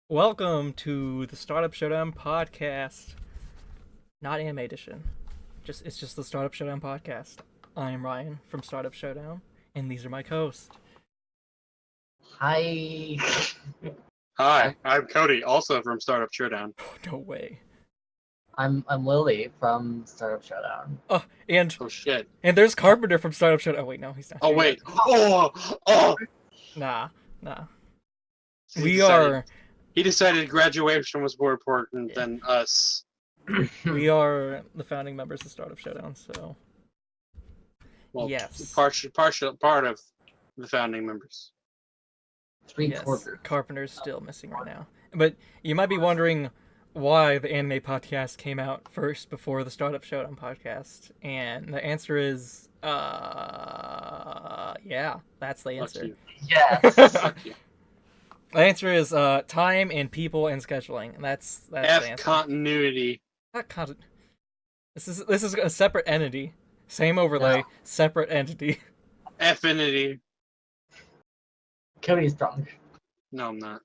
Welcome to the Startup Showdown podcast, not anime edition. It's just the Startup Showdown podcast. I am Ryan from Startup Showdown, and these are my co-hosts. Hi. Hi, I'm Cody, also from Startup Showdown. No way. I'm Lily from Startup Showdown. Oh, and shit. and there's Carpenter from Startup Showdown. Oh wait, no, he's not. Oh wait. Oh. Nah. He decided graduation was more important than us. We are the founding members of Startup Showdown. So. Well, yes. Partial part of the founding members. Three-quarters. Carpenter's still missing right now. But you might be wondering why the anime podcast came out first before the Startup Showdown podcast. And the answer is, yeah, that's the answer. Yes. Fuck you. The answer is time and people and scheduling. And that's the answer. Continuity. Not This is a separate entity. Same overlay, No. separate entity. Affinity. Cody's drunk. No, I'm not.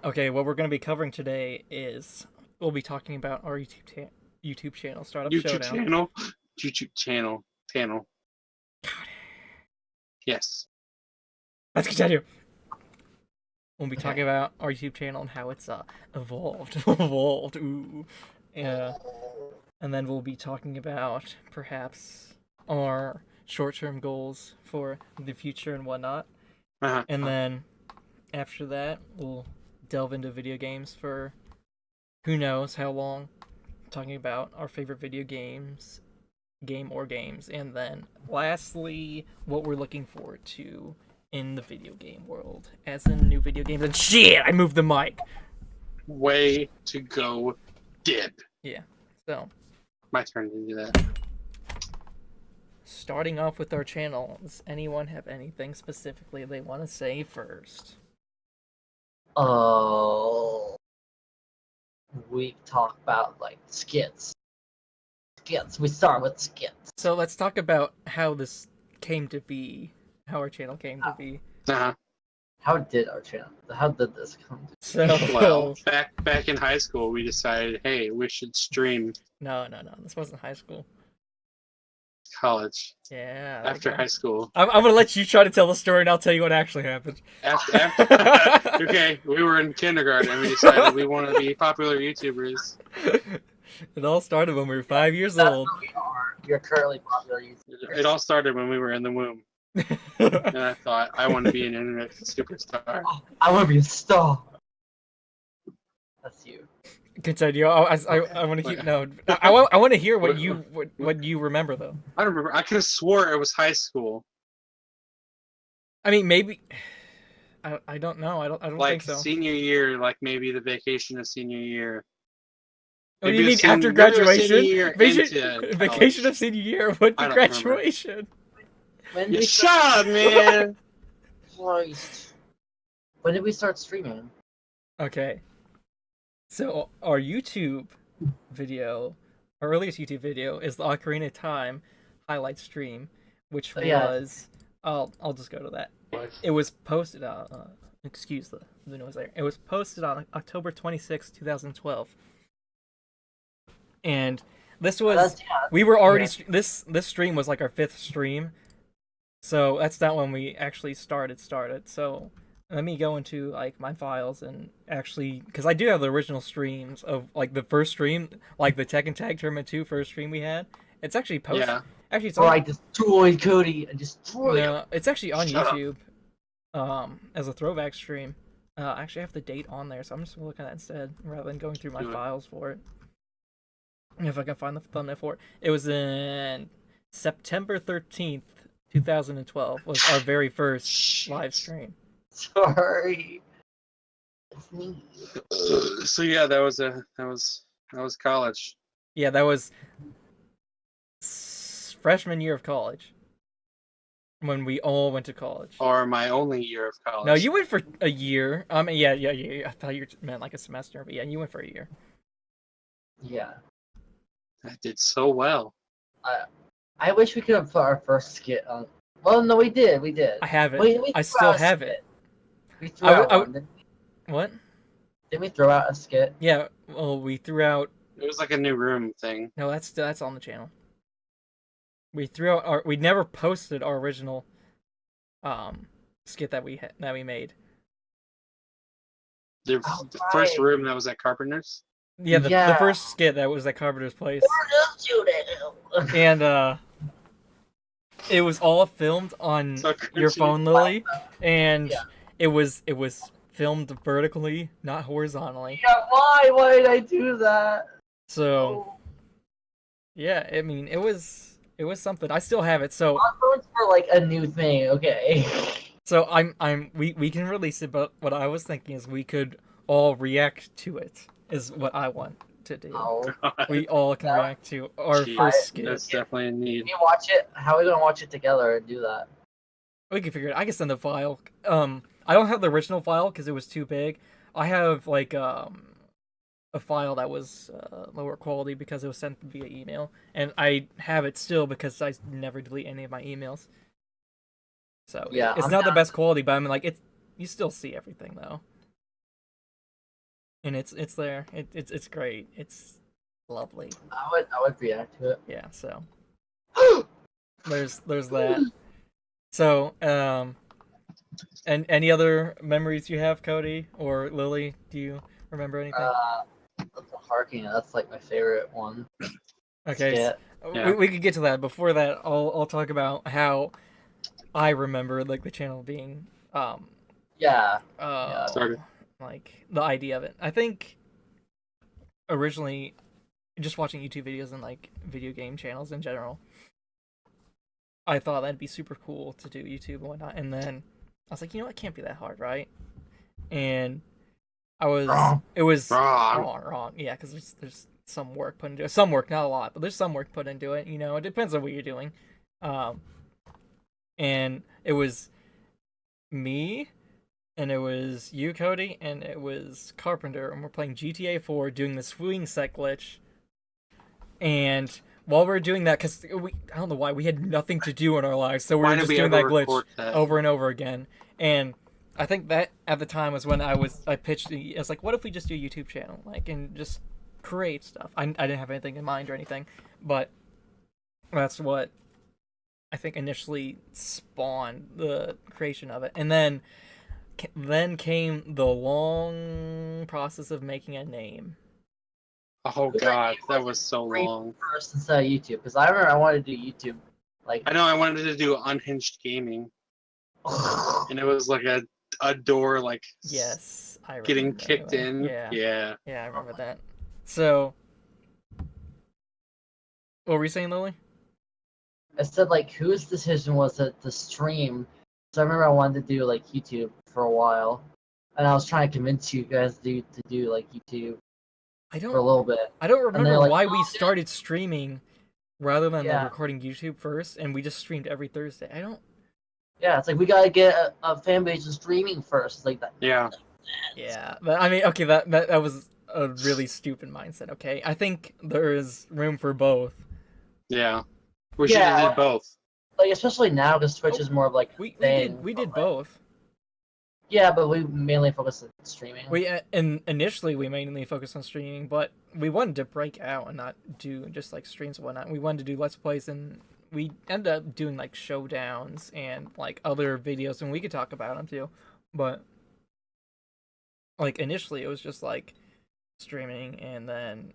Okay. What we're going to be covering today is we'll be talking about our YouTube channel, Startup Showdown. YouTube channel. Yes. Let's continue. We'll be talking about our YouTube channel and how it's evolved. Ooh. Yeah. And then we'll be talking about perhaps our short-term goals for the future and whatnot. And then after that, we'll delve into video games for who knows how long. Talking about our favorite video games, and then lastly, what we're looking forward to in the video game world, as in new video games. And shit, I moved the mic. Way to go, dip. Yeah. So. My turn to do that. Starting off with our channel, does anyone have anything specifically they want to say first? Oh. We talk about, skits. We start with skits. So let's talk about how this came to be, how our channel came to be. How did this come to be? So, well, back in high school, we decided, hey, we should stream. No, this wasn't high school. College. Yeah. After high school. I'm gonna let you try to tell the story, and I'll tell you what actually happened. Okay, we were in kindergarten, and we decided we want to be popular YouTubers. It all started when we were 5 years That's old. what we are. You're currently popular YouTubers. It all started when we were in the womb, and I thought, I want to be an internet superstar. Oh, I want to be a star. That's you. Continue. I want to hear. No, I want to hear what you remember though. I don't remember. I could have swore it was high school. I mean, maybe. I don't know. I don't think so. Senior year, maybe the vacation of senior year. Oh, you mean after graduation? Vacation of senior year? What graduation? Shut up, man! Christ. When did we start streaming? Okay. So our YouTube video, our earliest YouTube video, is the Ocarina of Time highlight stream, which was. I'll just go to that. It was posted on. Excuse the noise there. It was posted on October 26, 2012. And this was we were already this stream was like our 5th stream, so that's not when we actually started. So let me go into my files and actually, because I do have the original streams of the first stream, the Tekken Tag Tournament 2 first stream we had. It's actually posted. Yeah. Actually, it's I destroyed Cody. I destroyed him. It's actually on YouTube, as a throwback stream. I actually have the date on there, so I'm just gonna look at that instead rather than going through my files for it. If I can find the thumbnail for it. It was in September 13th, 2012 was our very first live stream. Sorry. It's me. So yeah, that was college. Yeah, that was freshman year of college. When we all went to college. Or my only year of college. No, you went for a year. Yeah. I thought you meant a semester, but yeah, you went for a year. Yeah. I did so well. I wish we could have put our first skit on. Well, no, we did. I have it. I still have it. We threw I, out I, one. what? Didn't we throw out a skit? Yeah. Well, we threw out. It was like a new room thing. No, that's on the channel. We threw out our. We never posted our original, skit that we made. The first room that was at Carpenter's. Yeah, the Yeah. first skit that was at Carpenter's place, We're just shooting. and it was all filmed on So your cringy. phone, Lily, and Yeah. it was filmed vertically, not horizontally. Yeah, why? Why did I do that? So Oh. yeah, I mean, it was something. I still have it. So Smartphones were like a new thing. Okay. so we can release it, but what I was thinking is we could all react to it. Is what I want to do. Oh. We all can react to our Jeez, first skit. That's definitely a need. Can we watch it? How are we gonna watch it together and do that? We can figure it. I can send the file. I don't have the original file because it was too big. I have like a file that was lower quality because it was sent via email, and I have it still because I never delete any of my emails. So Yeah, it's I'm not the down. best quality, but I mean, like, it's, you still see everything though, and it's there. It's great. It's lovely. I would react to it. Yeah. So there's that. So and any other memories you have, Cody or Lily? Do you remember anything? That's a Harking. That's like my favorite one. Okay, Skit. Yeah. we could get to that. Before that, I'll talk about how I remember like the channel being Yeah. Started. like the idea of it. I think originally just watching YouTube videos and like video game channels in general, I thought that'd be super cool to do YouTube and whatnot. And then I was like, you know, it can't be that hard, right? And I was Wrong. it was Wrong. wrong. Yeah, because there's some work put into it. Some work, not a lot, but there's some work put into it. You know, it depends on what you're doing. And it was me, and it was you, Cody, and it was Carpenter, and we're playing GTA 4, doing the swing set glitch. And while we were doing that, because I don't know why, we had nothing to do in our lives, so we Why were did just we doing ever that glitch record that? over and over again. And I think that at the time was when I pitched I was like, what if we just do a YouTube channel, like, and just create stuff. I didn't have anything in mind or anything, but that's what I think initially spawned the creation of it. And then came the long process of making a name. Oh god, that was so long. First instead of YouTube, because I remember I wanted to do YouTube. Like, I know I wanted to do unhinged gaming, and it was like a door like Yes, I remember getting kicked that. in. Yeah, I remember that. So, what were you saying, Lily? I said, like, whose decision was it to stream? So I remember I wanted to do like YouTube for a while, and I was trying to convince you guys to do like YouTube I for a don't little bit. remember they're like, why "Oh, we dude." started streaming rather than like Yeah. recording YouTube first, and we just streamed every Thursday. I don't. Yeah, it's like we gotta get a fan base of streaming first. It's like that. Yeah. Yeah, but I mean, okay, that was a really stupid mindset. Okay, I think there is room for both. Yeah. We should have Yeah. did both. Like, especially now, because Twitch is more of like We thing. did but, like, both. Yeah, but we mainly focus on streaming. We and initially we mainly focused on streaming, but we wanted to break out and not do just like streams and whatnot. We wanted to do let's plays, and we ended up doing like showdowns and like other videos, and we could talk about them too. But like initially, it was just like streaming, and then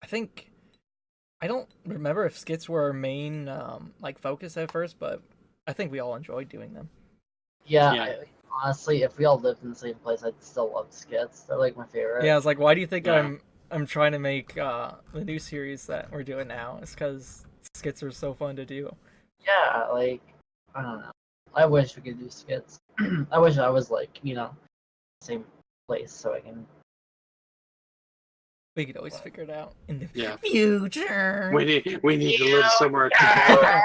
I think I don't remember if skits were our main like focus at first, but I think we all enjoyed doing them. Yeah, Yeah. honestly, if we all lived in the same place, I'd still love skits. They're like my favorite. Yeah, I was like, why do you think Yeah. I'm trying to make the new series that we're doing now? It's because skits are so fun to do. Yeah, like, I don't know. I wish we could do skits. I wish I was like, same place so I can. We could always figure it out in the Yeah. future. We need to live somewhere together.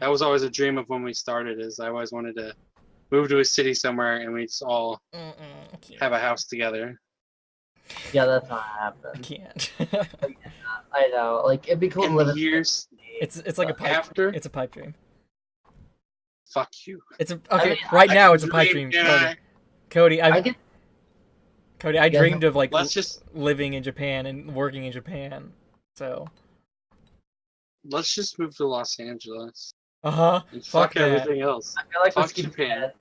That was always a dream of when we started. Is I always wanted to move to a city somewhere and we just all have a house together. Yeah, that's not I happening. can't. I know. Like, it'd be cool to In live the in. years it's like a pipe. after, It's a pipe dream. Fuck you. It's a okay. mean, right I now, can it's a pipe dream, can Cody. I? Cody, I can. Cody, I Yeah, dreamed of like Let's just living in Japan and working in Japan. So, move to Los Angeles and fuck fuck that. everything else. I feel like Fuck let's keep Japan.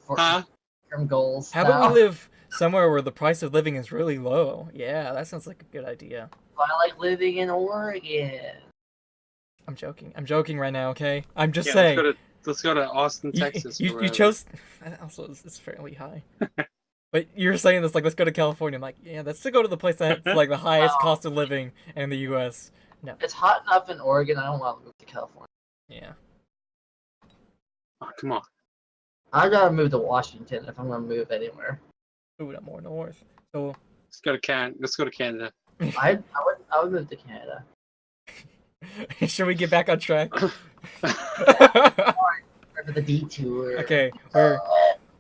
Huh? Term goals. How now. about we live somewhere where the price of living is really low? Yeah, that sounds like a good idea. I like living in Oregon. I'm joking. I'm joking right now. Okay, I'm just Yeah, saying. let's go to Austin, Texas. You chose. Also, it's fairly high. But you're saying this like, let's go to California. I'm like, yeah, let's go to the place that's like the highest cost of living in the U.S. No. It's hot enough in Oregon. I don't want to move to California. Yeah. Oh, come on. I'd rather move to Washington if I'm gonna move anywhere. Ooh, not more north. So. Let's go to Canada. I would move to Canada. Should we get back on track? For the detour. Okay,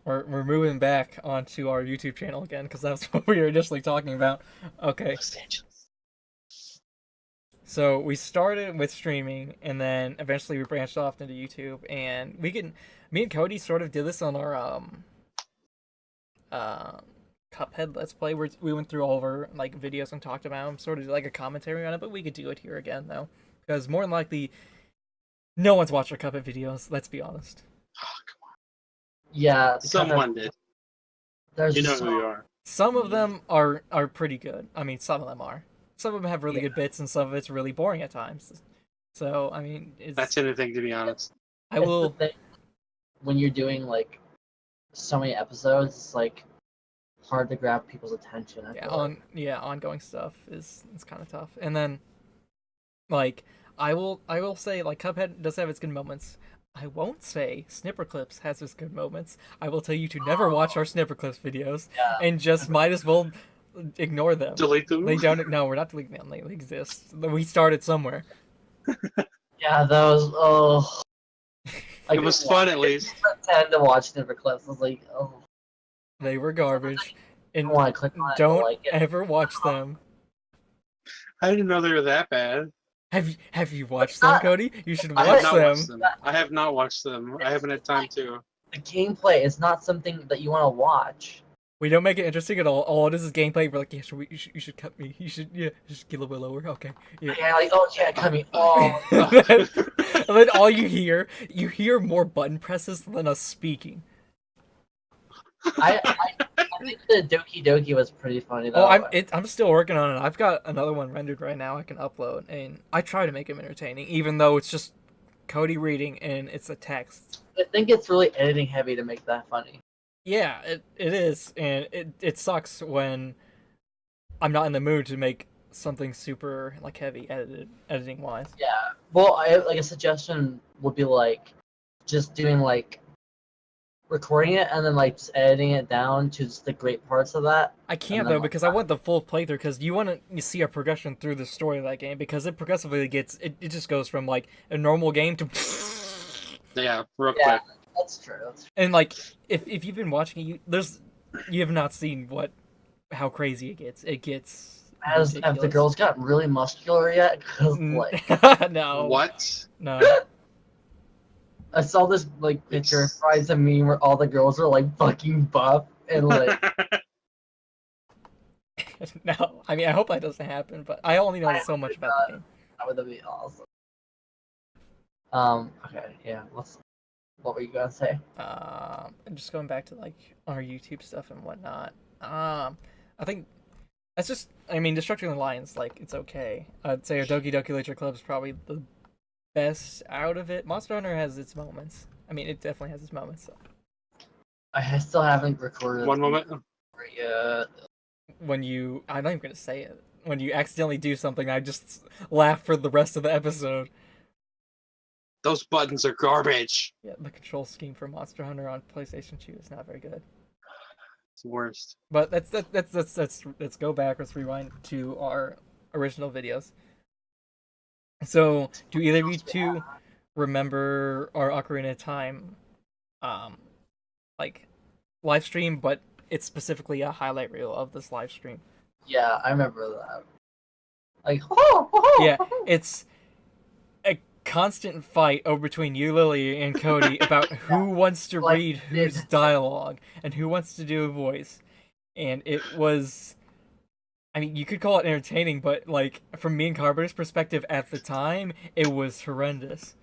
we're moving back onto our YouTube channel again because that's what we were initially talking about. Okay. Los Angeles. So we started with streaming, and then eventually we branched off into YouTube, and me and Cody sort of did this on our Cuphead Let's Play, where we went through all of our like videos and talked about them, sort of like a commentary on it. But we could do it here again though, because more than likely, no one's watched our Cuphead videos. Let's be honest. Oh, come on. Yeah. Someone did. There's You know who you are. Some of them are pretty good. I mean, some of them are. Some of them have really good bits, and some of it's really boring at times. So, I mean, That's anything, to be honest. I will. When you're doing like so many episodes, it's like hard to grab people's attention. Ongoing stuff is kind of tough. And then, like, I will say, like, Cuphead does have its good moments. I won't say Snipper Clips has its good moments. I will tell you to never watch our Snipper Clips videos, and just might as well ignore them. Delete them? They don't. No, we're not deleting them. They exist. We started somewhere. Yeah, that was It was fun, at least. I pretend to watch Snipper Clips. I was like, oh. They were garbage. And I want to click on it. don't Like it. ever watch them. I didn't know they were that bad. Have you watched them, Cody? You should I have watch not them. watched them. I have not watched them. I haven't had time to. The gameplay is not something that you want to watch. We don't make it interesting at all. All it is gameplay. We're like, yeah, you should cut me. You should, just get a little bit lower. Okay. Yeah. Yeah, like, oh yeah, cut me. Oh. And then all you hear more button presses than us speaking. I think the Doki Doki was pretty funny though. Oh, I'm still working on it. I've got another one rendered right now. I can upload, and I try to make them entertaining, even though it's just Cody reading and it's a text. I think it's really editing heavy to make that funny. Yeah, it is, and it sucks when I'm not in the mood to make something super like heavy editing wise. Yeah. Well, like a suggestion would be like just doing like recording it and then like just editing it down to just the great parts of that. I can't though because I want the full playthrough because you want to see a progression through the story of that game because it progressively gets it just goes from like a normal game to yeah, real quick. That's true. And like if you've been watching it, you have not seen how crazy it gets. It gets have the girls gotten really muscular yet? 'Cause, like, no. What? No. I saw this like picture, it's a meme where all the girls are like fucking buff and like. No, I mean I hope that doesn't happen, but I only know so much about the game. That would be awesome. Okay, yeah. What were you gonna say? Just going back to like our YouTube stuff and whatnot. I think that's just. I mean, Destructing the Lions, like it's okay. I'd say our Doki Doki Literature Club is probably the best out of it. Monster Hunter has its moments. I mean, it definitely has its moments. So. I still haven't recorded. One moment. Yet. When I'm not even gonna say it. When you accidentally do something, I just laugh for the rest of the episode. Those buttons are garbage. Yeah, the control scheme for Monster Hunter on PlayStation 2 is not very good. It's the worst. But let's go back. Let's rewind to our original videos. So, do either of you two remember our Ocarina of Time, like live stream? But it's specifically a highlight reel of this live stream. Yeah, I remember that. Like, yeah, it's constant fight over between you, Lily, and Cody about who wants to read whose dialogue and who wants to do a voice. And it was, I mean, you could call it entertaining, but like from me and Carpenter's perspective at the time, it was horrendous.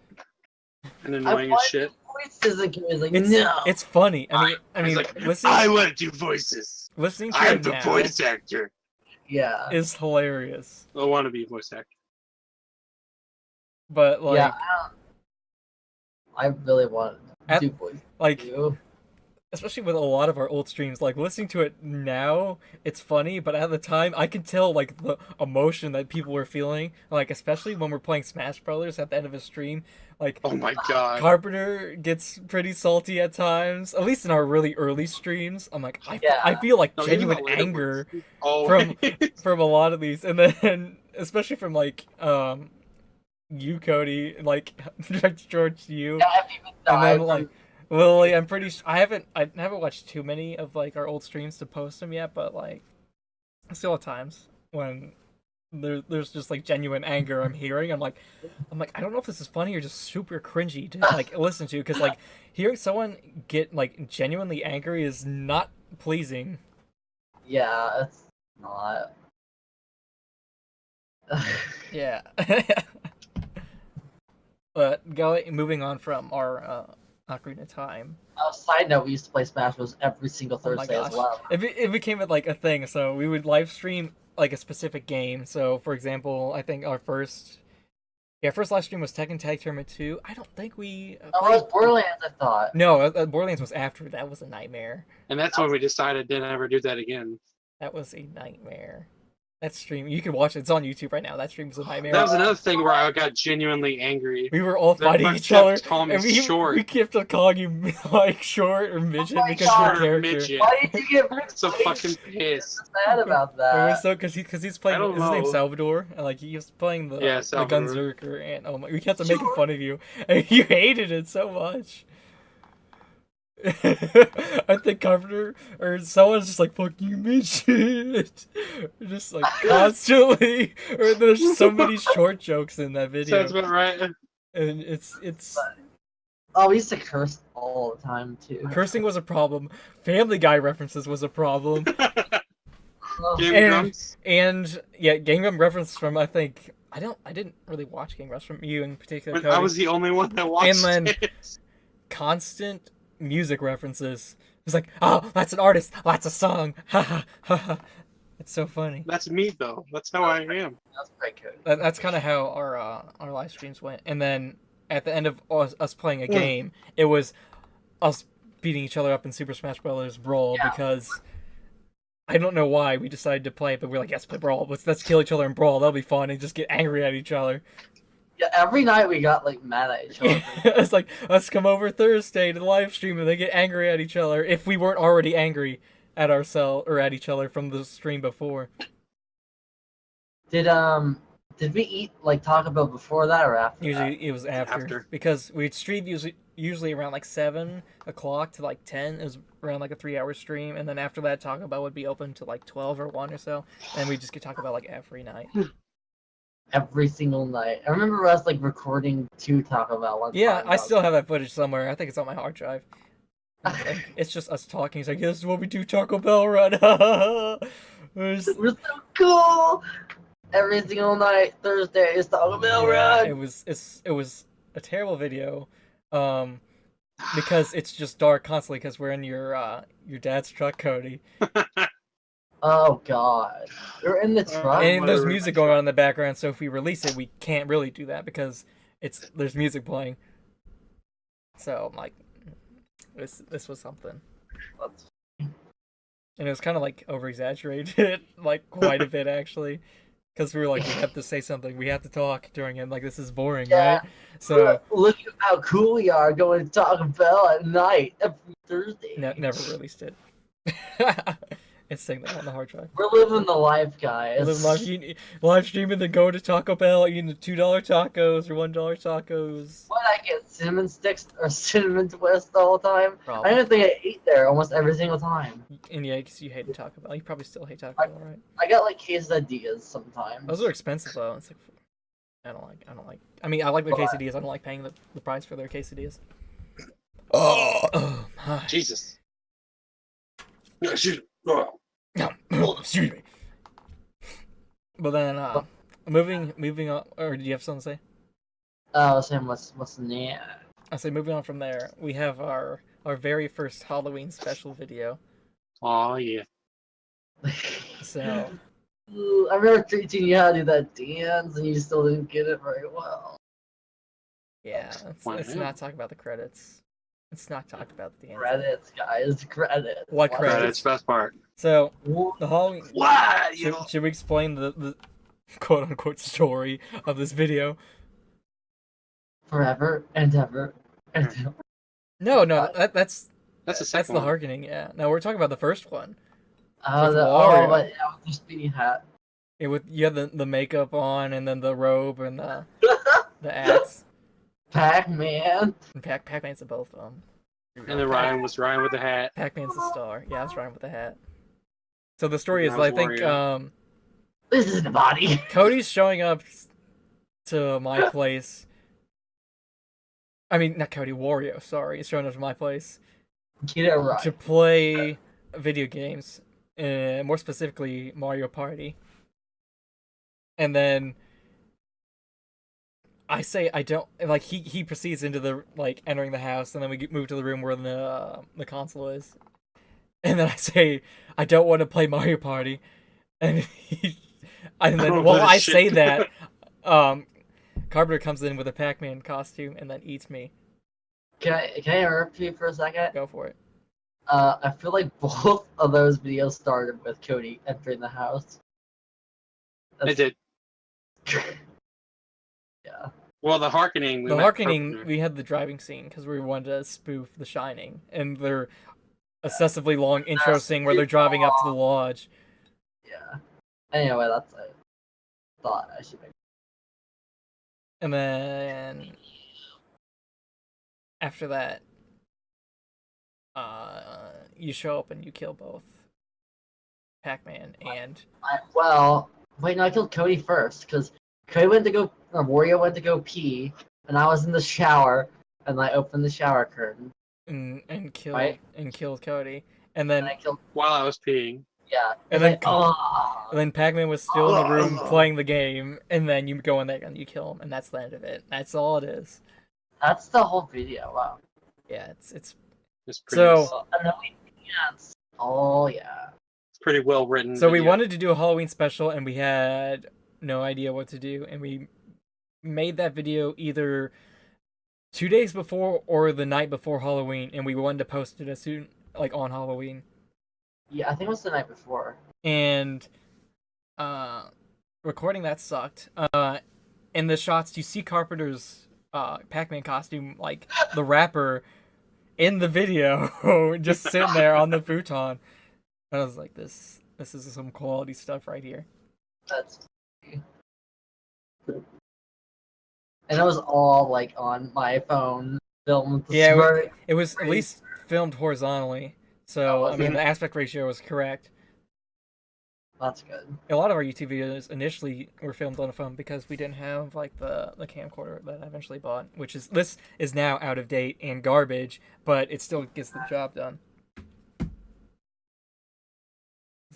And annoying as shit. It's funny. I mean, like, listening. I want to do voices. Listening to I'm it the now voice actor. Yeah. is hilarious. I want to be a voice actor. But like, yeah, I really want to do voice. Like, especially with a lot of our old streams, like listening to it now, it's funny, but at the time, I could tell like the emotion that people were feeling. Like, especially when we're playing Smash Brothers at the end of a stream, like, oh my god, Carpenter gets pretty salty at times. At least in our really early streams, I'm like, I feel like genuine anger from a lot of these, and then especially from like you, Cody, like George, you, and then like. Lily, I'm pretty. I haven't watched too many of like our old streams to post them yet, but like, still at times when there's just like genuine anger I'm hearing. I'm like, I don't know if this is funny or just super cringy to like listen to, because like hearing someone get like genuinely angry is not pleasing. Yeah, it's not. Yeah. But moving on from our Ocarina of Time. Side note, we used to play Smash Bros. Every single Thursday as well. It became like a thing, so we would live stream like a specific game. So, for example, I think our first live stream was Tekken Tag Tournament 2. I don't think we... No, it was Borderlands, I thought. No, Borderlands was after. That was a nightmare. And that's when we decided to never do that again. That was a nightmare. That stream, you can watch it. It's on YouTube right now. That stream was a nightmare. That was another thing where I got genuinely angry. We were all fighting each other, and we kept on calling you like short or midget because of your character. Midget. Why did you get so fucking pissed? Sad about that. It was so because he's playing. His name's Salvador, and like he was playing the Gunzerker, and oh my, we kept on making fun of you, and you hated it so much. I think Carpenter or someone's just like, fuck you, midget. Just like constantly. Or there's so many short jokes in that video. Sounds about right. And it's oh, we used to curse all the time too. Cursing was a problem. Family Guy references was a problem. Game Grumps. And yeah, Game Grumps reference from I didn't really watch Game Grumps from you in particular. Cody. I was the only one that watched and then it. Constant music references. It's like, oh, that's an artist, that's a song. Ha ha ha. It's so funny. That's me though. That's how I am. That's pretty good. That's kind of how our live streams went. And then at the end of us playing a game, it was us beating each other up in Super Smash Bros. Brawl because I don't know why we decided to play it, but we're like, let's play Brawl. Let's kill each other in Brawl. That'll be fun, and just get angry at each other. Yeah, every night we got like mad at each other. It's like, let's come over Thursday to the live stream and they get angry at each other if we weren't already angry at ourselves or at each other from the stream before. Did we eat like Taco Bell before that or after? Usually it was after. Because we'd stream usually around like 7 o'clock to like 10. It was around like a 3-hour stream, and then after that Taco Bell would be open to like 12 or 1 or so, and we just get Taco Bell like every night. Every single night. I remember us like recording 2 Taco Bell once. Yeah, I still have that footage somewhere. I think it's on my hard drive. It's just us talking. It's like, this is what we do, Taco Bell run. We're so cool. Every single night, Thursday is Taco Bell run. It was a terrible video, because it's just dark constantly because we're in your dad's truck, Cody. Oh god, we're in the truck. And there's music going on in the background, so if we release it, we can't really do that because there's music playing. So I'm like, this was something. And it was kind of like over exaggerated, like quite a bit actually, because we were like, we have to say something, we have to talk during it. Like, this is boring, right? So look at how cool we are going to Taco Bell at night every Thursday. Never released it. It's saying that on the hard drive. We're living the life, guys. Live streaming, then go to Taco Bell, eating the $2 tacos or $1 tacos. What, I get cinnamon sticks or cinnamon twists the whole time? Probably. I don't think I ate there almost every single time. And yeah, because you hate Taco Bell. You probably still hate Taco Bell, right? I got like quesadillas sometimes. Those are expensive though. It's like, I don't like. I mean, I like their quesadillas. I don't like paying the price for their quesadillas. Jesus. Oh. Excuse me. But then, moving on, or do you have something to say? Oh, Sam, what's the name? I say moving on from there, we have our very first Halloween special video. Oh yeah. So I remember teaching you how to do that dance, and you still didn't get it very well. yeah, let's not talk about the credits. Let's not talk about the dance. Credits, guys, credits. What credits? Credits, best part. So the Halloween. What? Should we explain the quote unquote story of this video? Forever and ever and ever. No, that's the second the one. hearkening. Yeah, no, we're talking about the first one. Oh, With the Wario. but yeah, with the spinny hat. You had the makeup on, and then the robe and the axe. Pac-Man. And Pac-Man's in both of them. And then Ryan was Ryan with the hat. Pac-Man's the star. Yeah, that's Ryan with the hat. So the story is, That was I think, Wario. This is the body. Cody's showing up to my place. I mean, not Cody, Wario. Sorry, he's showing up to my place Get it right. to play video games, more specifically Mario Party. And then I say I don't like. He proceeds into the entering the house, and then we move to the room where the console is. And then I say I don't want to play Mario Party, and then while I say that, Carpenter comes in with a Pac-Man costume and then eats me. Can I interrupt you for a second? Go for it. I feel like both of those videos started with Cody entering the house. They did. Yeah. Well, the hearkening. The hearkening, we had the driving scene because we wanted to spoof The Shining, and their excessively long intro scene where they're driving up to the lodge. Yeah. Anyway, that's it. Thought I should make. And then after that, you show up and you kill both Pac-Man and. Well, wait, no, I killed Cody first because Cody went to go, or Wario went to go pee, and I was in the shower, and I opened the shower curtain. And killed Right? and killed Cody, and then And I killed. While I was peeing. Yeah. And then- oh. and then Pac-Man was still in the room playing the game, and then you go in there and you kill him, and that's the end of it. That's all it is. That's the whole video. Wow. Yeah, it's It's pretty, So- And then we dance. Oh yeah. it's pretty well written. so we video. wanted to do a Halloween special, and we had no idea what to do, and we made that video either 2 days before or the night before Halloween, and we wanted to post it as soon on Halloween. Yeah, I think it was the night before. And recording that sucked. In the shots, you see Carpenter's Pac-Man costume, the rapper, in the video, just sitting there on the futon. And I was like, this is some quality stuff right here. That's. And it was all on my phone, filmed with the Yeah, smart. it was at least filmed horizontally, so Oh, I was mean it? the aspect ratio was correct. That's good. A lot of our YouTube videos initially were filmed on a phone because we didn't have the camcorder that I eventually bought, this is now out of date and garbage, but it still gets the job done.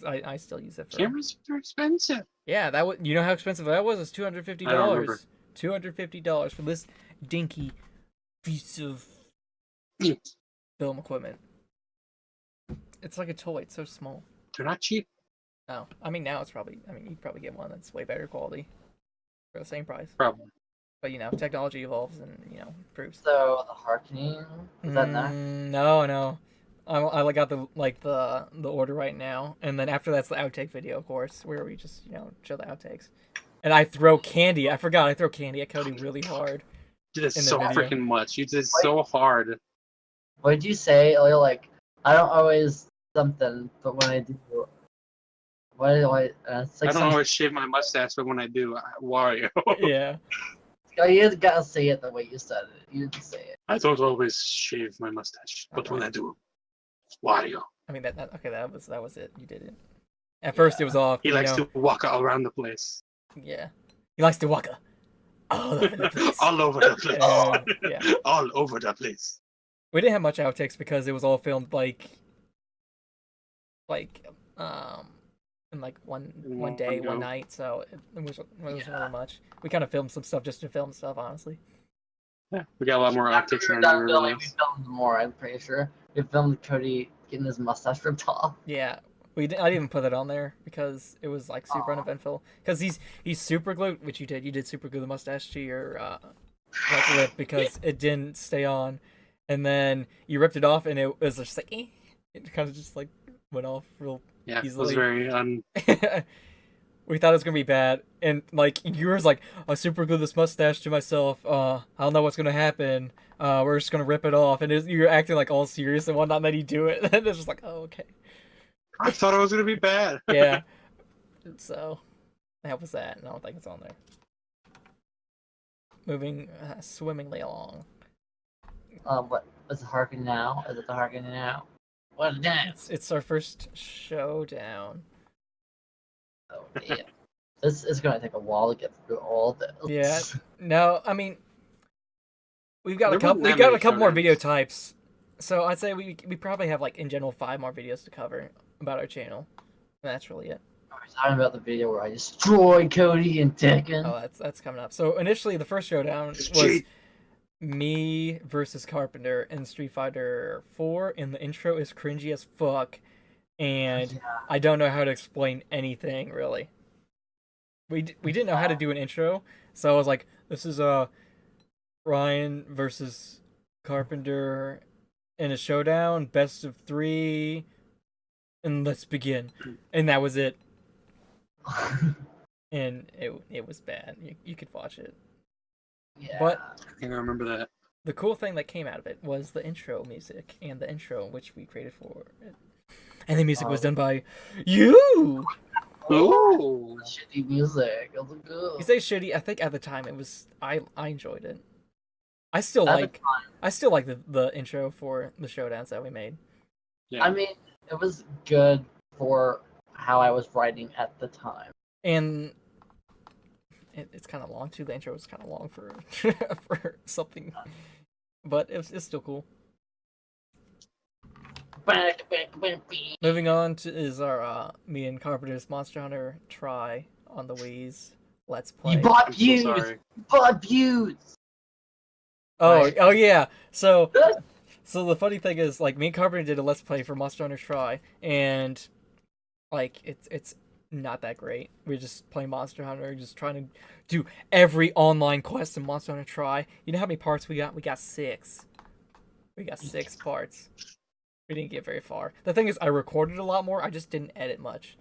I still use it for Cameras are expensive. Yeah, that was, you know how expensive that was? It's $250. I don't remember. $250 for this dinky piece of film equipment. It's like a toy. It's so small. They're not cheap. No, I mean now it's probably. I mean you'd probably get one that's way better quality for the same price. Probably. But technology evolves and improves. So the hearkening is that next? No. I got the order right now, and then after that's the outtake video, of course, where we just show the outtakes. And I throw candy. I forgot I throw candy at Cody really hard. You did In the so video. freaking much. You did so hard. What did you say? I don't always something, but when I do, what do I? It's I don't some- always shave my mustache, but when I do, Wario. Yeah. You gotta say it the way you said it. You didn't say it. I don't always shave my mustache, but when I do, Wario. I mean that was it. You did it. At first it was off. He likes to walk around the place. Yeah. He likes to walk all over the place. All over the place. Yeah. All over the place. We didn't have much outtakes because it was all filmed like in like one day, one night, so it wasn't really much. We kind of filmed some stuff just to film stuff, honestly. Yeah, we got a lot more optics After than we I were done remember. filming, we filmed more, I'm pretty sure. We filmed Cody getting his mustache ripped off. Yeah, I didn't even put it on there because it was like super uneventful. Because he's super glued, which you did. You did super glue the mustache to your like lip because it didn't stay on, and then you ripped it off and it was just like it kind of just like went off real Yeah, easily. it was very We thought it was gonna be bad, and like you were like, I super glued this mustache to myself. I don't know what's gonna happen. We're just gonna rip it off, and you're acting like all serious and whatnot. And then you do it, and it's just like, oh okay. I thought it was gonna be bad. Yeah. So that was that, and I don't think it's on there. Moving swimmingly along. What is it Harkin now? Is it the Harkin now? What now? It's our first showdown. Oh yeah. This is gonna take a while to get through all this. Yeah. No, I mean, we've got There a couple. wasn't We've that got many a couple more showdowns. video types. So I'd say we probably have like in general 5 more videos to cover about our channel. And that's really it. We're talking about the video where I destroy Cody and Tekken. Oh, that's coming up. So initially, the first showdown was cheat. me versus Carpenter in Street Fighter 4, and the intro is cringy as fuck, and I don't know how to explain anything really. We didn't know how to do an intro, so I was like, this is Ryan versus Carpenter in a showdown, best of 3, and let's begin. And that was it. And it was bad. You could watch it. Yeah. But I think I remember that. the cool thing that came out of it was the intro music and the intro which we created for it. And the music was done by you! Ooh. Shitty music. It was good. You say shitty, I think at the time it was I enjoyed it. I still At the like the intro for the showdowns that we made. Yeah. I mean, it was good for how I was writing at the time. And it's kind of long too. The intro was kind of long for for something, but it's still cool. Moving on to is our me and Carpenter's Monster Hunter try on the Wii's Let's Play. You bought I'm so views! sorry. You bought views! Oh yeah. So the funny thing is, like, me and Carpenter did a Let's Play for Monster Hunter Try, and like it's not that great. We're just playing Monster Hunter, just trying to do every online quest in Monster Hunter Try. You know how many parts we got? We got 6. We got 6 parts. We didn't get very far. The thing is, I recorded a lot more. I just didn't edit much.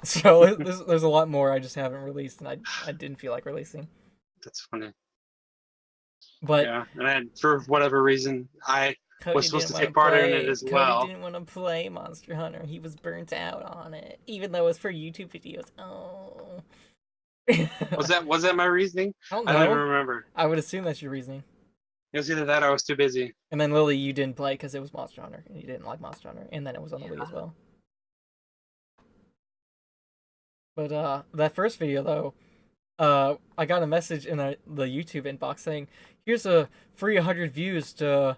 So there's a lot more I just haven't released, and I didn't feel like releasing. That's funny. But Yeah, and for whatever reason, I Cody was supposed to didn't take wanna part in play. it as Cody well. didn't want to play Monster Hunter. He was burnt out on it, even though it was for YouTube videos. Oh. Was that my reasoning? I don't I don't even know. remember. I would assume that's your reasoning. It was either that or I was too busy. And then Lily, you didn't play because it was Monster Hunter, and you didn't like Monster Hunter, and then it was on the Wii as well. But that first video though, I got a message in the YouTube inbox saying, "Here's a free 100 views to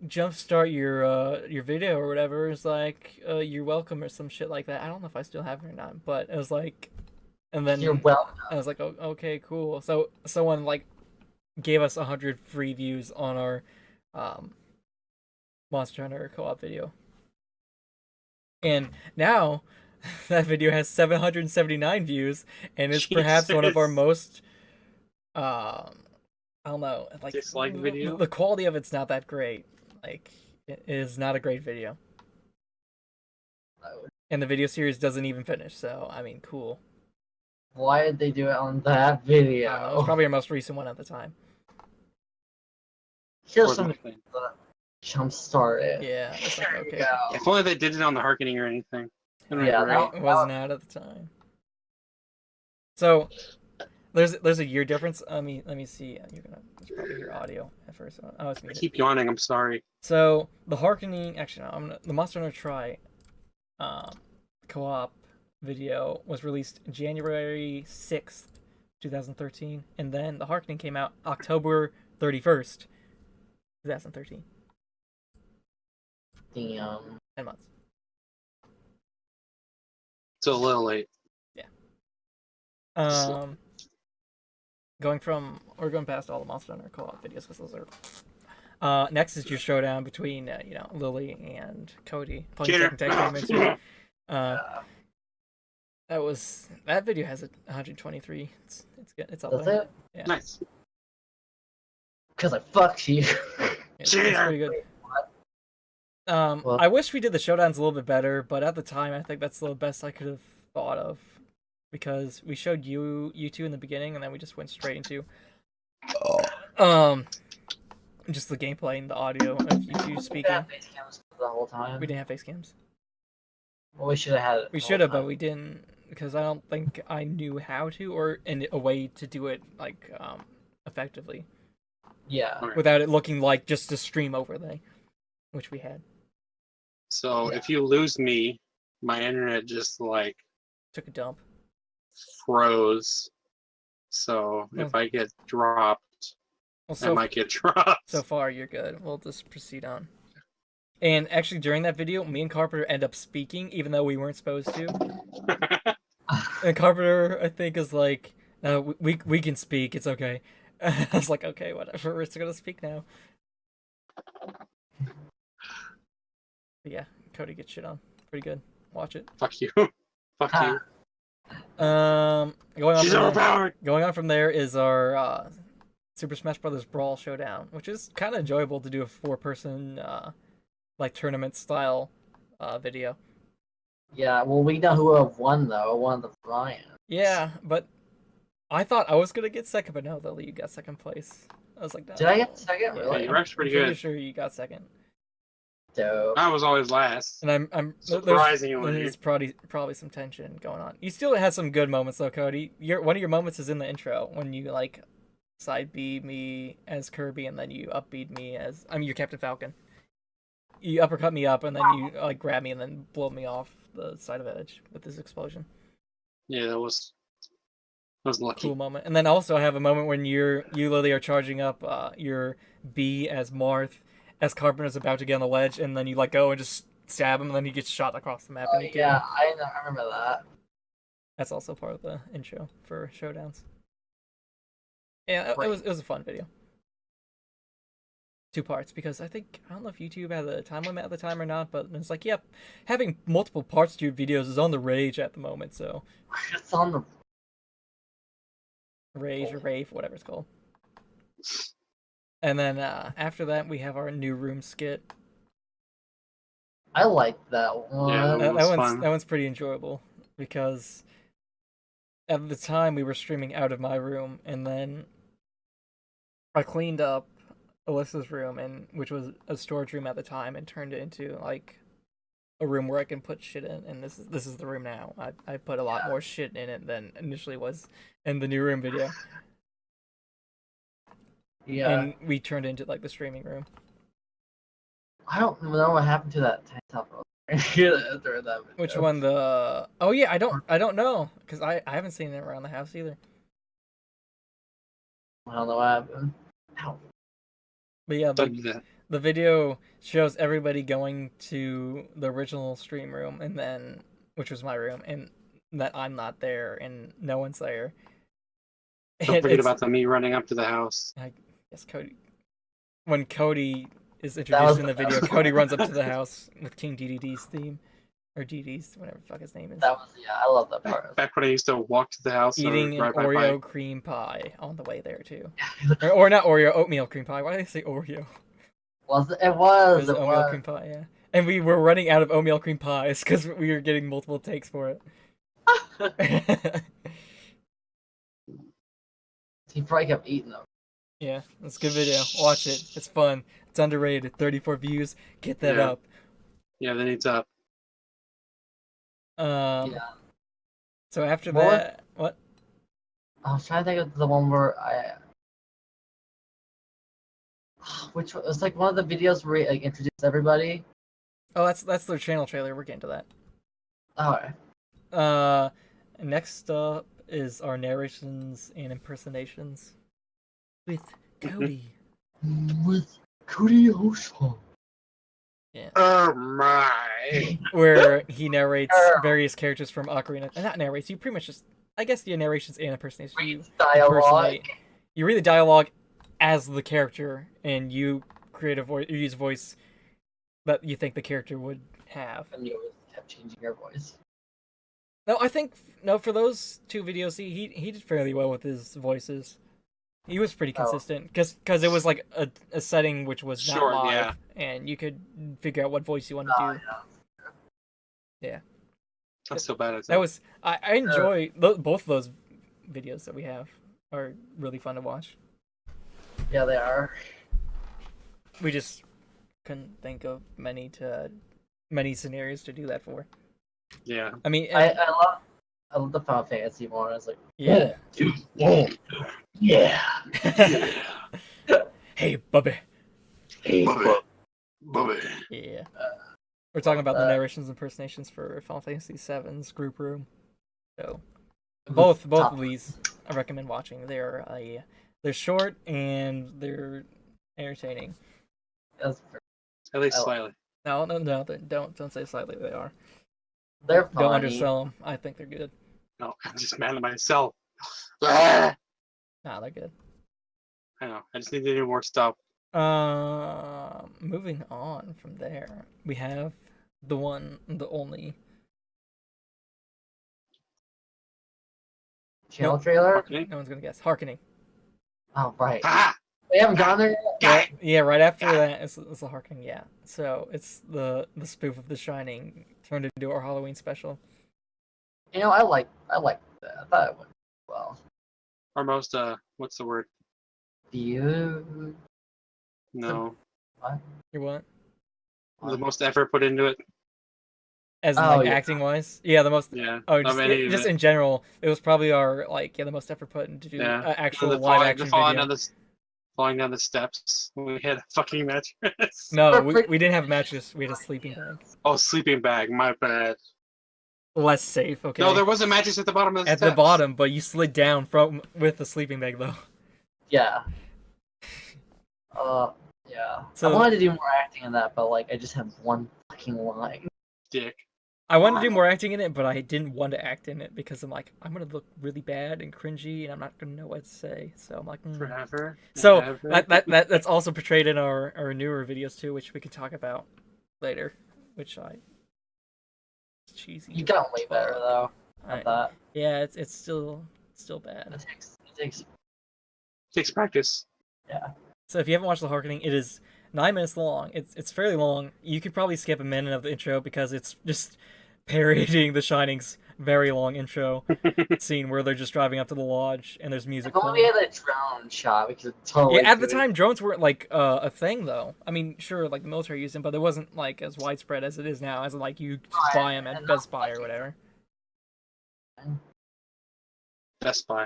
jumpstart your video or whatever." It's like, "You're welcome" or some shit like that. I don't know if I still have it or not, but it was like, and then You're welcome. I was like, "Oh, okay, cool." So someone like gave us 100 free views on our Monster Hunter co-op video, and now that video has 779 views, and is perhaps one of our Jesus. most I don't know, like, Disliked video? The quality of it's not that great. Like, it is not a great video, and the video series doesn't even finish. So I mean, cool. Why did they do it on that I don't know, it was video? probably our most recent one at the time. Here's Or something nothing. to jumpstart it. Yeah, it's like, There you okay. go. If only they did it on the Harkening or anything. That'd be Yeah, great. that- It wasn't out at the time. So there's a year difference. Let me see. You're gonna probably hear audio at first. Oh, it's I muted. keep yawning. I'm sorry. So the Harkening, actually, no, the Monster Hunter Try co-op video was released January 6th, 2013, and then The Harkening came out October 31st, 2013. Damn. 10 months. It's a little late. Yeah. We're going past all the Monster Hunter co-op videos because those are. Next is your showdown between Lily and Cody playing Tekken Tag Team. That video has 123. It's good. It's up Does there. it? Yeah. Nice. Because I fucked you. It's pretty good. Well, I wish we did the showdowns a little bit better, but at the time, I think that's the best I could have thought of, because we showed you two in the beginning, and then we just went straight into just the gameplay and the audio of you two speaking. We didn't have face cams the whole time. We didn't have face cams. Well, we should have had it. We should have, but we didn't, because I don't think I knew how to, or in a way to do it like effectively. Yeah. Without it looking like just a stream overlay, which we had. So if you lose me, my internet just like took a dump, froze. So if I get dropped, I might get dropped. So far, you're good. We'll just proceed on. And actually, during that video, me and Carpenter end up speaking, even though we weren't supposed to. And Carpenter, I think, is like, "No, we can speak. It's okay." I was like, "Okay, whatever. We're just gonna speak now." But yeah, Cody gets shit on. Pretty good. Watch it. Fuck you. Fuck you. She's overpowered. Going on from there is our Super Smash Bros. Brawl Showdown, which is kind of enjoyable to do a 4-person like tournament style video. Yeah, well, we know who would have won though. Won the Brian. Yeah, but I thought I was gonna get second, but no, Lily, you got second place. I was like, no. Did I get second? Yeah, Really? You were pretty I'm good. sure you got second. Dope. I was always last. And I'm Surprisingly. There's probably some tension going on. You still had some good moments though, Cody. One of your moments is in the intro when you like side B me as Kirby, and then you up B'd me as your Captain Falcon. You uppercut me up, and then you like grab me and then blow me off the side of Edge with this explosion. Yeah, that was lucky. Cool moment. And then also I have a moment when you literally are charging up your B as Marth, as Carpenter's about to get on the ledge, and then you let go and just stab him, and then he gets shot across the map. Oh, yeah, I remember that. That's also part of the intro for showdowns. Yeah, it was a fun video. 2 parts, because I don't know if YouTube had a time limit at the time or not, but it's like, yep, having multiple parts to your videos is on the rage at the moment, so. It's on the rage or rave, whatever it's called. And then after that, we have our new room skit. I like that one. Yeah, that one's pretty enjoyable, because at the time we were streaming out of my room, and then I cleaned up Alyssa's room, which was a storage room at the time, and turned it into like a room where I can put shit in. And this is the room now. I put a lot more shit in it than initially was in the new room video. Yeah. And we turned into like the streaming room. I don't know what happened to that tank top during that video. Which one? Oh yeah, I don't know, because I haven't seen it around the house either. I don't know what happened. Ow. But yeah, the video shows everybody going to the original stream room, and then which was my room, and that I'm not there and no one's there. Don't forget about me running up to the house. I guess Cody. When Cody is introduced in the video, Cody runs up to the house with King DDD's theme. Or DD's, whatever the fuck his name is. That was, I love that part. Back when I used to walk to the house. Eating an right Oreo cream pie on the way there, too. or not Oreo, oatmeal cream pie. Why did I say Oreo? It was oatmeal cream pie, yeah. And we were running out of oatmeal cream pies because we were getting multiple takes for it. He probably kept eating them. Yeah, it's a good video. Watch it. It's fun. It's underrated. 34 views. Get that up. Yeah, then it's up. Yeah. So after that, what? I was trying to think of the one where which one? It was like one of the videos where he like introduced everybody. Oh, that's their channel trailer. We're getting to that. Alright. Next up is our narrations and impersonations with Cody. With Cody Oshon. Yeah. Oh my! Where he narrates various characters from Ocarina. And not narrates, you pretty much just, I guess the narrations and impersonations. You Dialogue. You read the dialogue as the character, and you create a voice, you use a voice that you think the character would have. And you always kept changing your voice. No, I think, for those 2 videos, he did fairly well with his voices. He was pretty consistent, because it was like a setting which was not Short, live, yeah. and you could figure out what voice you want to do. Yeah. That's so bad. That was I enjoy both of those videos that we have are really fun to watch. Yeah, they are. We just couldn't think of many scenarios to do that for. Yeah. I mean, I love the Final Fantasy one. I was like, yeah. dude, yeah. Hey, Bubby. Hey, Bobby. Yeah. We're talking about the narrations and impersonations for Final Fantasy VII's group room. So both of these I recommend watching. They're short and they're entertaining. At least slightly. No, don't say slightly. They are. They're funny. Don't undersell them. I think they're good. No, I'm just mad at myself. Nah, They're good. I know. I just need to do more stuff. Moving on from there, we have the one, the only channel trailer. No one's gonna guess. Harkening. Oh right. Ah! We haven't gone there yet. Yeah, right after that, it's the Harkening. Yeah, so it's the spoof of The Shining turned into our Halloween special. You know, I like that. I thought it went well. Our most what's the word? You. No. You what? The most effort put into it. As in, acting wise, yeah, the most. Yeah. Oh, just in general, it was probably our the most effort put into actual live action video. Falling down the steps. We had a fucking mattress. No, we didn't have a mattress. We had a sleeping bag. Oh, sleeping bag. My bad. Less safe. Okay. No, there was a mattress at the bottom of the steps. At the bottom, but you slid down with the sleeping bag though. Yeah. Yeah. So, I wanted to do more acting in that, but I just had one fucking line. Dick. I wanted to do more acting in it, but I didn't want to act in it because I'm like, I'm gonna look really bad and cringy, and I'm not gonna know what to say. So I'm like, Forever. So that's also portrayed in our newer videos too, which we could talk about later. Which it's cheesy. You got way better though. I thought. Yeah, it's still bad. It takes practice. Yeah. So if you haven't watched The Harkening, it is 9 minutes long. It's fairly long. You could probably skip a minute of the intro because it's just parodying The Shining's very long intro scene where they're just driving up to the lodge and there's music. If only we had a drone shot, we could totally. Yeah, at the time, drones weren't a thing though. I mean, sure, the military used them, but it wasn't as widespread as it is now. As you buy them at Best Buy or whatever. Best Buy.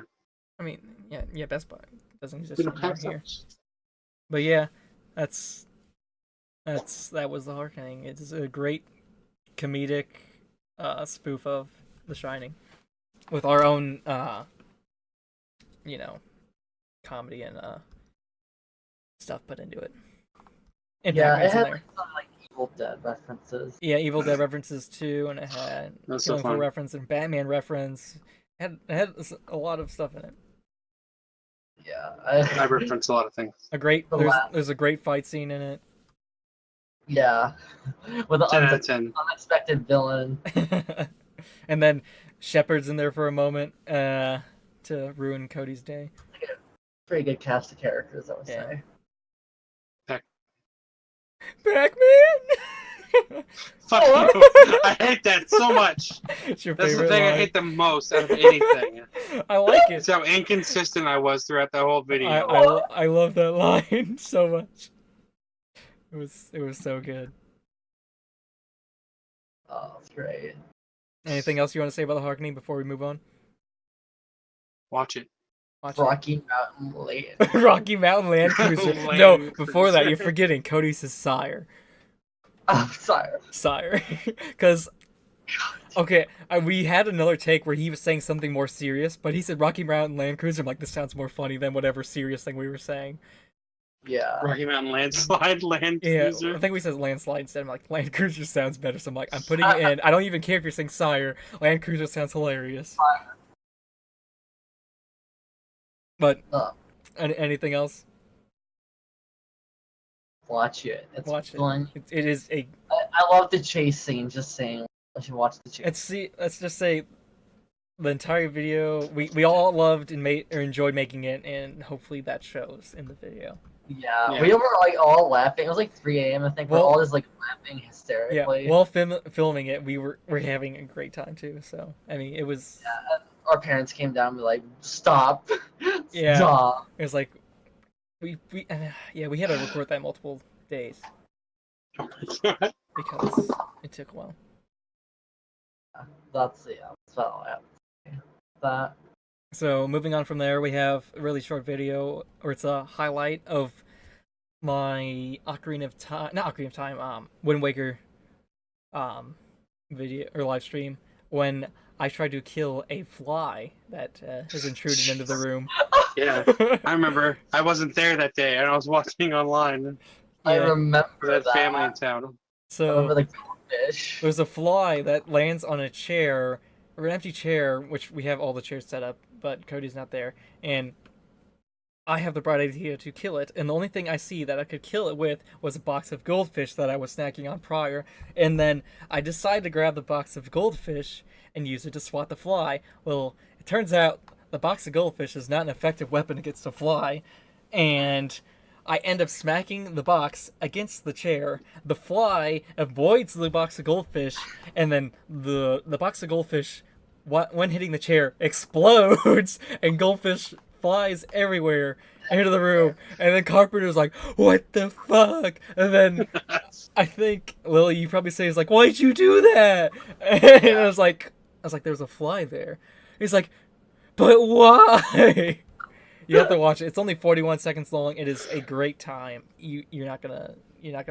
I mean, yeah, Best Buy doesn't exist anymore here. But yeah, that was The Harkening. It's a great comedic spoof of The Shining with our own comedy and stuff put into it. And yeah, it had some Evil Dead references. Yeah, Evil Dead references too, and it had Killing Floor reference and Batman reference. It had a lot of stuff in it. Yeah, I reference a lot of things. There's a great fight scene in it. Yeah, with an unexpected villain. And then Shepard's in there for a moment to ruin Cody's day. Pretty good cast of characters, I would say. Pac-Man! Fuck you! I hate that so much. It's your That's favorite the thing line. I hate the most out of anything. I like it. It's how inconsistent I was throughout the whole video. I love that line so much. It was so good. Oh, that's great. Anything else you want to say about The Harkening before we move on? Watch it. Rocky Mountain Land. Rocky Mountain Land Cruiser. No, before that, you're forgetting Cody's his sire. Oh, sorry. Sire. Because Okay, we had another take where he was saying something more serious, but he said Rocky Mountain Land Cruiser. I'm like, this sounds more funny than whatever serious thing we were saying. Yeah. Rocky Mountain landslide, land Yeah, cruiser. I think we said landslide instead. I'm like, Land Cruiser sounds better, so I'm like, I'm putting it in. I don't even care if you're saying sire. Land Cruiser sounds hilarious. But anything else? Watch it. It's Watch it. fun. It is a. I love the chase scene. Just saying, I should watch the chase. Let's just say, the entire video we all loved and enjoyed making it, and hopefully that shows in the video. Yeah, we were like all laughing. It was like 3 a.m. I think. We're all just like laughing hysterically. Yeah, while filming it, we're having a great time too. So I mean, it was. Yeah, our parents came down and were like, "Stop!" Yeah, Stop. It was like, we had to record that multiple days Oh my god. because it took a while. That's all I have to say. That. So moving on from there, we have a really short video, or it's a highlight of my Wind Waker, video or live stream when I tried to kill a fly that has intruded into the room. Yeah, I remember. I wasn't there that day, and I was watching online. I remember that that. family in town. So I remember the fish. there's a fly that lands on a chair, or an empty chair, which we have all the chairs set up, but Cody's not there, and I have the bright idea to kill it, and the only thing I see that I could kill it with was a box of goldfish that I was snacking on prior, and then I decide to grab the box of goldfish and use it to swat the fly. Well, it turns out the box of goldfish is not an effective weapon against a fly, and I end up smacking the box against the chair. The fly avoids the box of goldfish, and then the box of goldfish, when hitting the chair, explodes, and goldfish flies everywhere into the room. And then Carpenter's like, "What the fuck?" And then I think Lily, you probably say, is like, "Why'd you do that?" And I was like, "There's a fly there." He's like, "But why?" You have to watch it. It's only 41 seconds long. It is a great time. You're not gonna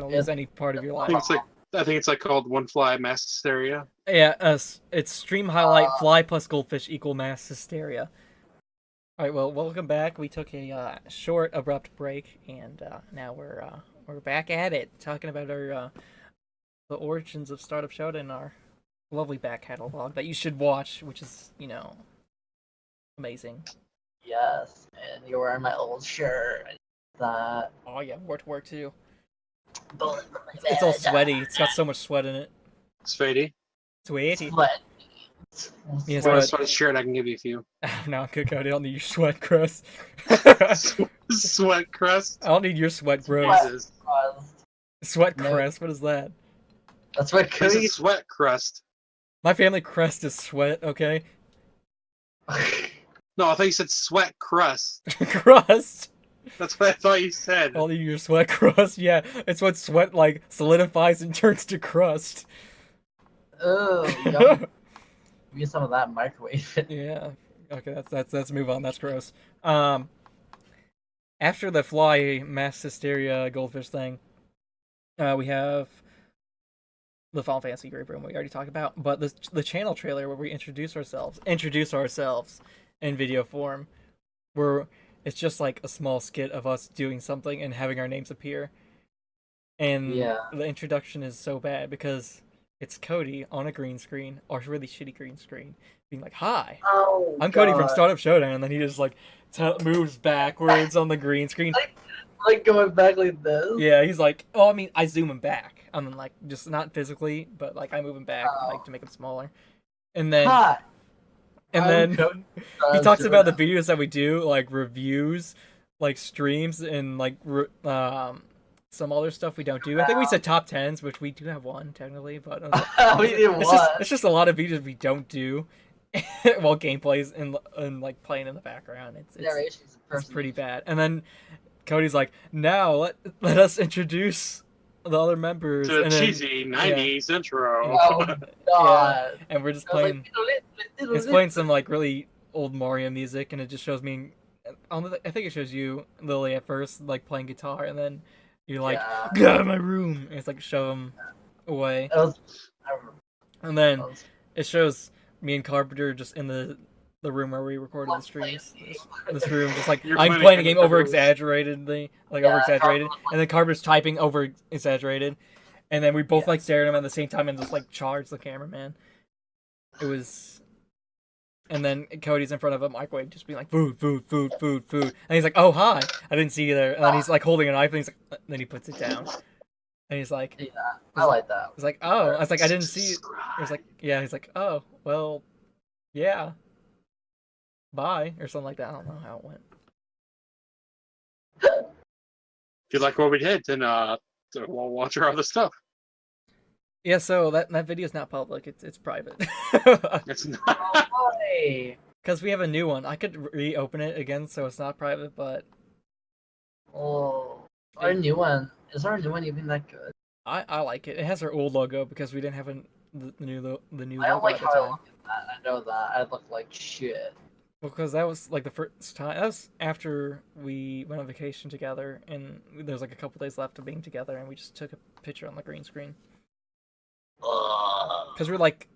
lose any part of your life. I think it's like called One Fly Mass Hysteria. Yeah, it's stream highlight fly plus goldfish equal mass hysteria. All right, well, welcome back. We took a short, abrupt break, and now we're back at it, talking about our the origins of Startup Showdown, our lovely back catalog that you should watch, which is amazing. Yes, and you're wearing my old shirt. That. Oh yeah, work too. Bullet from my It's all bed. sweaty. It's got so much sweat in it. Sweaty. Sweaty. Sweat. Yeah, If you want a sweat. sweat shirt, I can give you a few. No, good God, I don't need your sweat, Chris. Sweat crust. I don't need your sweat, bro. Sweat. Jesus. Sweat No. crest. What is that? That's what It's a Cody. sweat crust. My family crest is sweat. Okay. No, I thought you said sweat crust. Crust. That's what I thought you said. I'll need your sweat crust. Yeah, it's what sweat like solidifies and turns to crust. Oh, yum. Get some of that microwave. Yeah. Okay, let's move on. That's gross. After the fly mass hysteria goldfish thing, we have the Final Fantasy group room we already talked about, but the channel trailer where we introduce ourselves in video form, where it's just like a small skit of us doing something and having our names appear. And the introduction is so bad because it's Cody on a green screen, or a really shitty green screen, being like, "Hi, I'm Cody from Startup Showdown," and then he just like moves backwards on the green screen. Like going back like this. Yeah, he's like, "Oh, I mean, I zoom him back. I mean, like, just not physically, but like I move him back, like to make him smaller." And then, Hi. and then he talks about the videos that we do, like reviews, like streams, and like some other stuff we don't do. I think we said top 10s, which we do have one technically, but we did it's just a lot of videos we don't do while gameplay's and like playing in the background. It's pretty bad. And then Cody's like, "Now let us introduce the other members." To a and then, cheesy 90s intro. Oh God. Yeah, and we're just I was playing. like, It's playing some like really old Mario music, and it just shows me. I think it shows you, Lily, at first, like playing guitar, and then you're like, "Get out of my room!" And it's like shove him away, I remember. and then It shows me and Carpenter just in the room where we recorded the streams. This room, just like You're I'm playing a playing game over Carpenter was- exaggeratedly, Yeah, over exaggerated, Carpenter was and then Carpenter's typing over exaggerated, and then we both like stare at him at the same time and just like charge the cameraman. It was. And then Cody's in front of a microwave, just being like, food, food, food, food, food. And he's like, oh, hi. I didn't see you there. And then he's like holding a knife, and he's like, then he puts it down. And he's like, Yeah, I like that. he's like, oh. I was like, I didn't see you. He was like, yeah. He's like, oh, well, yeah. Bye. Or something like that. I don't know how it went. If you like what we did, then we'll watch our other stuff. Yeah, so that video's not public. It's private. It's not. Oh, boy. Because we have a new one. I could reopen it again so it's not private, but Oh, our new one. Is our new one even that good? I like it. It has our old logo because we didn't have the new I don't logo like at the how I time. look at that. I know that. I look like shit. Because that was like the first time. That was after we went on vacation together, and there was like a couple days left of being together, and we just took a picture on the green screen. Ugh. Because we're like,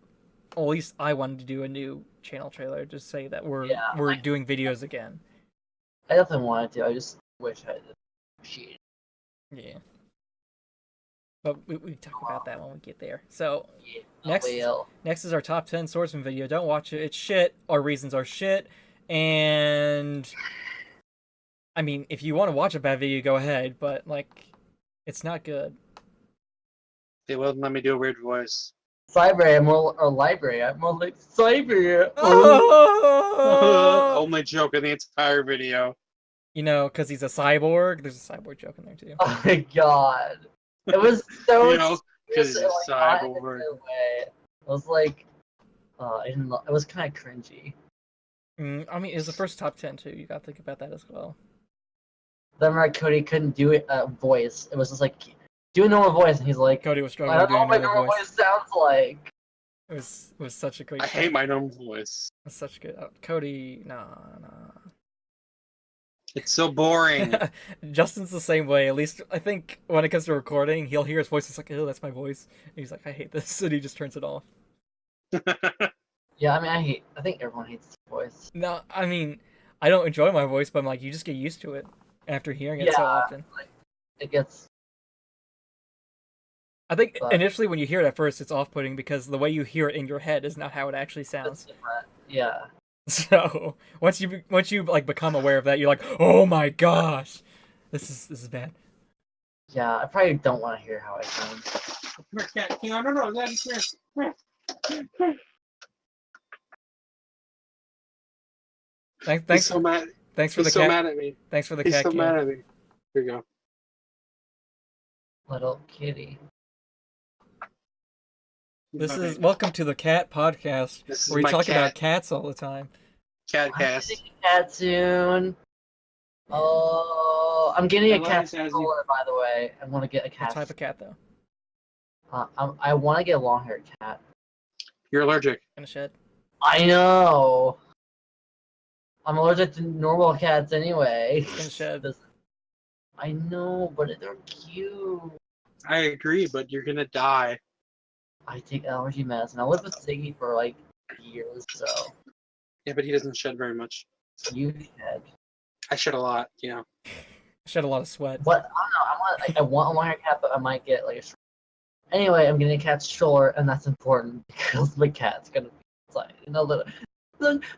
well, at least I wanted to do a new channel trailer, just say that we're doing videos again. I definitely wanted to. I just wish I did. Shit. Yeah. But we talk about that when we get there. So Yeah. Next- Well, next is our top 10 swordsman video. Don't watch it. It's shit. Our reasons are shit. And I mean, if you want to watch a bad video, go ahead. But like, it's not good. They wouldn't let me do a weird voice. Cyber, I'm more, or library. I'm more like Cyber. Only joke in the entire video. You know, because he's a cyborg. There's a cyborg joke in there too. Oh my god. It was so You know, because he's a like, not in a cyborg. good way. It was like, I didn't know, it was kind of cringy. I mean, it's the first top 10 too. You gotta think about that as well. Then like Cody couldn't do it voice. It was just like do a normal voice, and he's like, Cody was I struggling don't know doing what my another normal voice. voice sounds like. It was such a great. I hate my own voice. It's such good. Cody, nah. It's so boring. Justin's the same way. At least I think when it comes to recording, he'll hear his voice. It's like, oh, that's my voice. And he's like, I hate this, and he just turns it off. Yeah, I mean, I think everyone hates his voice. No, I mean, I don't enjoy my voice, but I'm like, you just get used to it after hearing it so Yeah. often. It gets. I think But- initially when you hear it at first, it's off-putting because the way you hear it in your head is not how it actually It's sounds. different. Yeah. So once you like become aware of that, you're like, oh my gosh, this is bad. Yeah, I probably don't want to hear how I sound. He's Thanks so mad. thanks for the He's so cat. mad at me. Thanks for the He's cat so cam. mad at me. Here you go. Little kitty. This is welcome to the Cat Podcast, This is where we my talk cat. about cats all the time. Cat I'm cast. getting a cat soon. Oh, I'm getting a Hello, cat Sazzy. stroller, by the way. I want to get a What cat. type of cat though? I want to get a long-haired cat. You're allergic. In a shed. I know. I'm allergic to normal cats anyway. In a shed. I know, but they're cute. I agree, but you're gonna die. I take allergy medicine. I lived with Ziggy for like years, so Yeah, but he doesn't shed very much. you should. I shed a lot, you know. Shed a lot of sweat. What? I don't know. I want a long-haired cat, but I might get like a. Anyway, I'm getting a cat stroller, and that's important because my cat's gonna be inside. You know, look,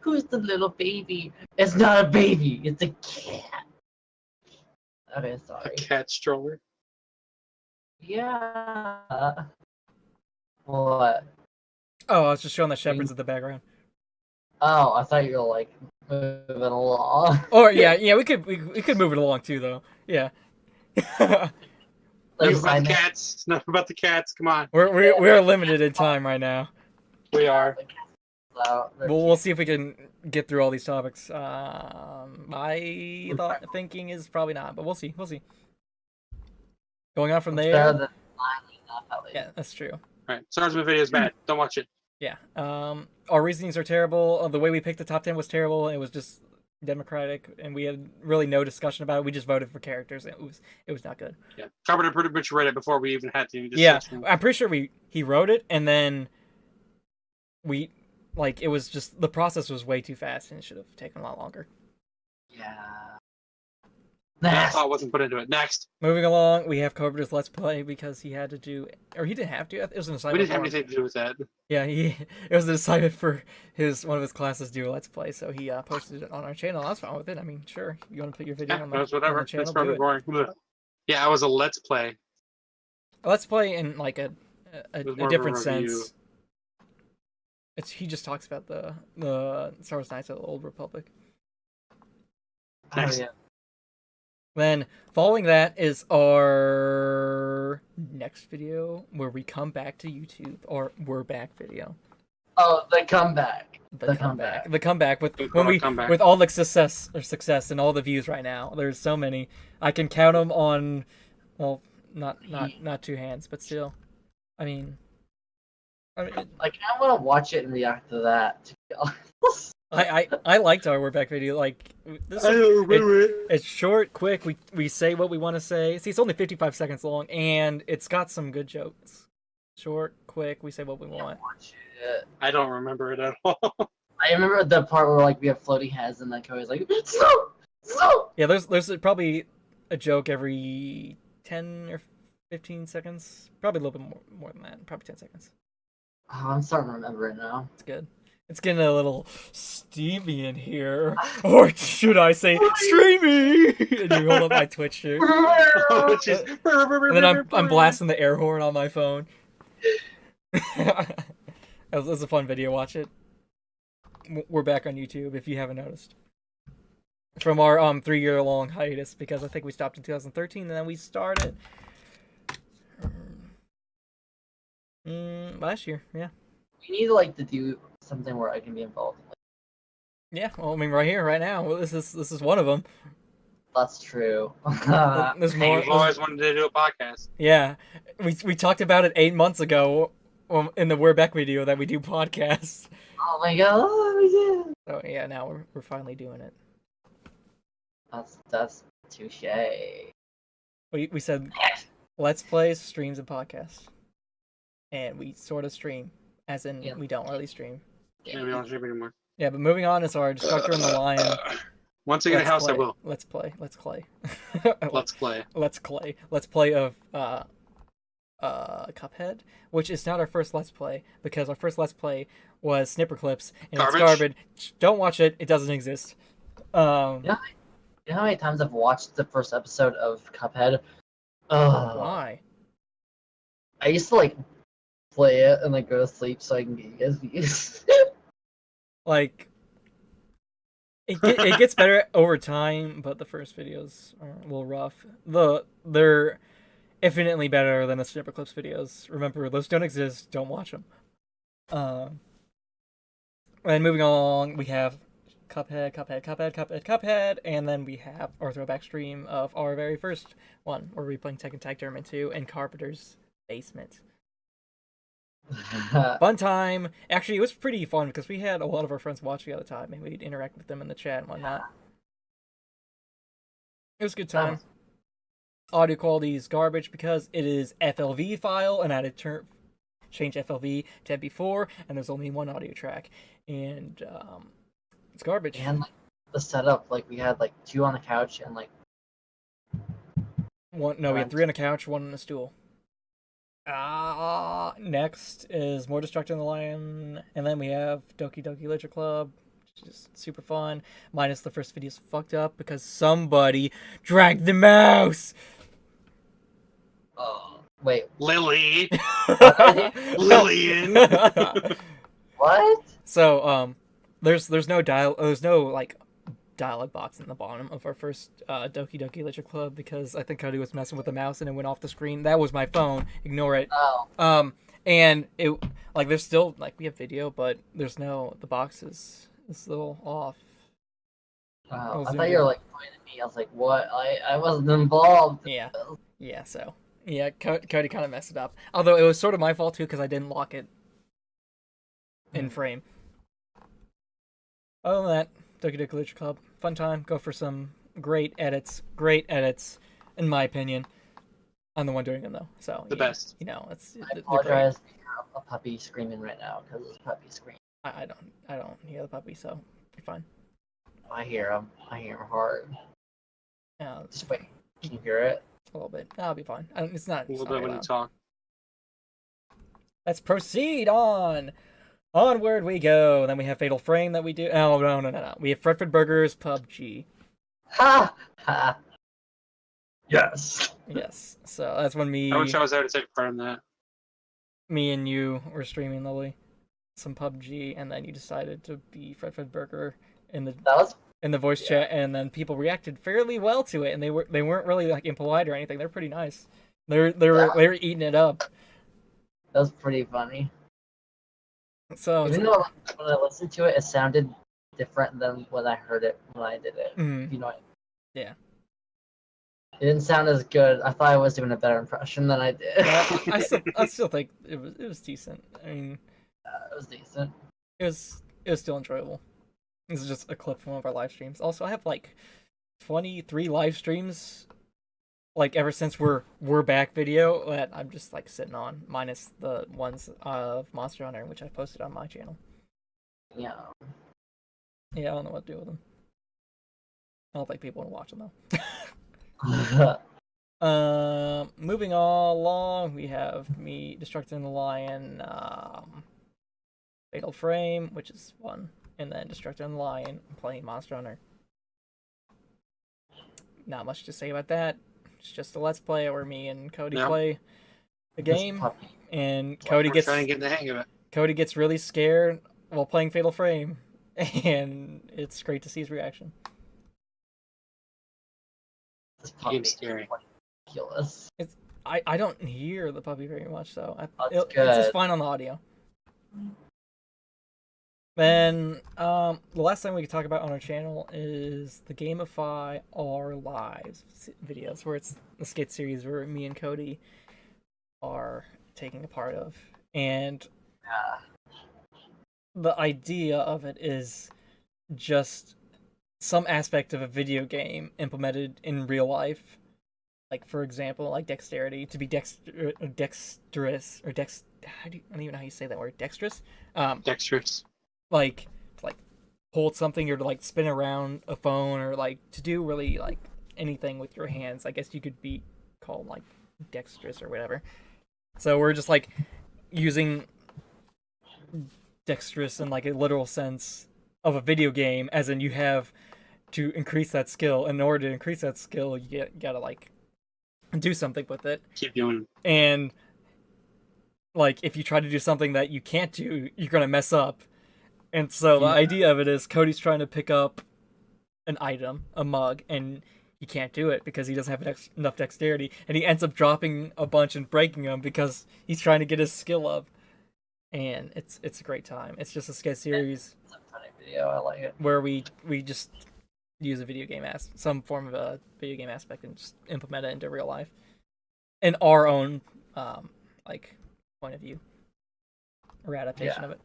who's the little baby? It's not a baby. It's a cat. Okay, A sorry. cat stroller. Yeah. What? Oh, I was just showing the shepherds in the background. Oh, I thought you were like moving along. Or yeah, we could move it along too though. Yeah. Like, It's about the cats. It's not about the cats. Come on. we're limited in time right now. We are. We'll see if we can get through all these topics. Thinking is probably not, but we'll see. Going on from Better there. than lying enough, at least. Yeah, that's true. Alright. Swordsman video is bad. Don't watch it. Yeah. Our reasonings are terrible. The way we picked the top 10 was terrible. It was just democratic, and we had really no discussion about it. We just voted for characters. And it was not good. Yeah. Carpenter pretty much read it before we even had to Yeah, discuss it. I'm pretty sure he wrote it, and then it was just the process was way too fast and it should have taken a lot longer. Yeah. That thought wasn't put into it. Next. Moving along, we have Carpenter's Let's Play because he had to do, or he didn't have to. It was an assignment. We didn't have anything to do with that. Yeah, it was an assignment for one of his classes to do a Let's Play, so he posted it on our channel. I was fine with it. I mean, sure, you want to put your video on the whatever. On the channel, That's probably boring. Yeah, I was a Let's Play. A Let's Play in like a different sense. He just talks about the Star Wars Knights of the Old Republic. Oh, yeah. Then, following that is our next video, where we come back to YouTube, or we're back video. Oh, the comeback. The comeback with with all the success and all the views right now. There's so many. I can count them on, well, not two hands, but still. I mean, like, I want to watch it and react to that. To be honest. I liked our We're Back video. Like, it's short, quick. We say what we want to say. See, it's only 55 seconds long, and it's got some good jokes. Short, quick. We say what we want. I don't remember it at all. I remember the part where like we have floating heads, and then Cody's like, "Stop!" Yeah, there's probably a joke every 10 or 15 seconds. Probably a little bit more than that. Probably 10 seconds. Oh, I'm starting to remember it now. It's good. It's getting a little steamy in here. Or should I say streamy? And you hold up my Twitch shirt. And then I'm blasting the air horn on my phone. That was a fun video. Watch it. We're back on YouTube if you haven't noticed. From our 3-year-long hiatus, because I think we stopped in 2013 and then we started last year. Yeah. We need like to do something where I can be involved. Yeah, well, I mean, right here, right now. Well, this is one of them. That's true. There's more. I've always wanted to do a podcast. Yeah, we talked about it 8 months ago in the We're Back video that we do podcasts. Oh my god, we did. So yeah, now we're finally doing it. That's touche. We said let's play streams and podcasts, and we sort of stream, as in we don't really stream. Yeah, we don't stream anymore. Yeah, but moving on is our Destructor and the Lion. Once I get a house, I will. Let's play. Let's play. Let's play of Cuphead, which is not our first Let's Play, because our first Let's Play was Snipper Clips, and it's garbage. Don't watch it. It doesn't exist. You know how many times I've watched the first episode of Cuphead? Why? I used to like play it and like go to sleep so I can get you guys views. Like, it gets better over time, but the first videos are a little rough. They're infinitely better than the Snipper Clips videos. Remember, those don't exist. Don't watch them. And moving along, we have Cuphead, and then we have our throwback stream of our very first one, where we're playing Tekken Tag Tournament 2 in Carpenter's basement. Fun time. Actually, it was pretty fun because we had a lot of our friends watching at the time, and we'd interact with them in the chat and whatnot. It was a good time. Audio quality is garbage because it is FLV file, and I had to change FLV to MP4, and there's only one audio track, and it's garbage. And like the setup, like we had like 2 on the couch and like one. No, we had 3 on the couch, 1 on the stool. Next is more Destructor and the Lion, and then we have Doki Doki Literature Club, which is super fun. Minus the first video's fucked up because somebody dragged the mouse. Oh, wait, Lily, Lillian. What? So there's no like dialogue box in the bottom of our first Doki Doki Literature Club because I think Cody was messing with the mouse and it went off the screen. That was my phone. Ignore it. Oh. And it like there's still like we have video, but there's no the box is a little off. Wow. I thought you were like pointing at me. I was like, what? I wasn't involved. Yeah. Yeah. So yeah, Cody kind of messed it up. Although it was sort of my fault too because I didn't lock it in frame. Other than that, Doki Doki Literature Club, fun time. Go for some great edits, in my opinion. I'm the one doing them though, so The best. You know, it's. I they're great. apologize if you have a puppy screaming right now because it's puppy screaming. I don't hear the puppy, so you're fine. I hear him. I hear him hard. Yeah, Just wait. Can you hear it? a little bit. That'll be fine. It's not. A little very bit when you loud. talk. Let's proceed on. Onward we go. And then we have Fatal Frame that we do. Oh no. We have Fredford Burgers PUBG. Ha ha. Yes. Yes. So that's when I wish I was there to take part in that. me and you were streaming Lily some PUBG, and then you decided to be Fredford Burger in the That was voice chat, and then people reacted fairly well to it, and they weren't really like impolite or anything. They're pretty nice. They were eating it up. pretty funny. So Even though when I listened to it, it sounded different than when I heard it when I did it. Mhm. You know what? Yeah. It didn't sound as good. I thought I was doing a better impression than I did. I still think it was decent. I mean, It was decent. it was still enjoyable. This is just a clip from one of our live streams. Also, I have like 23 live streams, like ever since we're back video that I'm just like sitting on, minus the ones of Monster Hunter, which I posted on my channel. Yeah. Yeah, I don't know what to do with them. I don't think people want to watch them though. Moving along, we have me Destructing the Lion, Fatal Frame, which is one, and then Destructing the Lion, playing Monster Hunter. Not much to say about that. It's just a let's play where me and Cody play the game, and Cody We're gets trying to get the hang of it. Cody gets really scared while playing Fatal Frame, and it's great to see his reaction. This puppy Game's is scary. ridiculous. I don't hear the puppy very much, so it's good. just fine on the audio. Then the last thing we could talk about on our channel is the Gamify Our Lives videos, where it's the skit series where me and Cody are taking a part of, and the idea of it is just some aspect of a video game implemented in real life. Like, for example, like dexterity, to be dexterous, or I don't even know how you say that word, dexterous? Dexterous. Like, to like hold something, or to like spin around a phone, or like to do really like anything with your hands. I guess you could be called like dexterous or whatever. So we're just like using dexterous in like a literal sense of a video game, as in you have to increase that skill. In order to increase that skill, you gotta like do something with it. Keep doing. And like if you try to do something that you can't do, you're gonna mess up. And so the idea of it is Cody's trying to pick up an item, a mug, and he can't do it because he doesn't have enough dexterity, and he ends up dropping a bunch and breaking them because he's trying to get his skill up. And it's a great time. It's just a sketch series. It's a funny video. I like it. Where we just use a video game some form of a video game aspect, and just implement it into real life in our own like point of view or adaptation of it.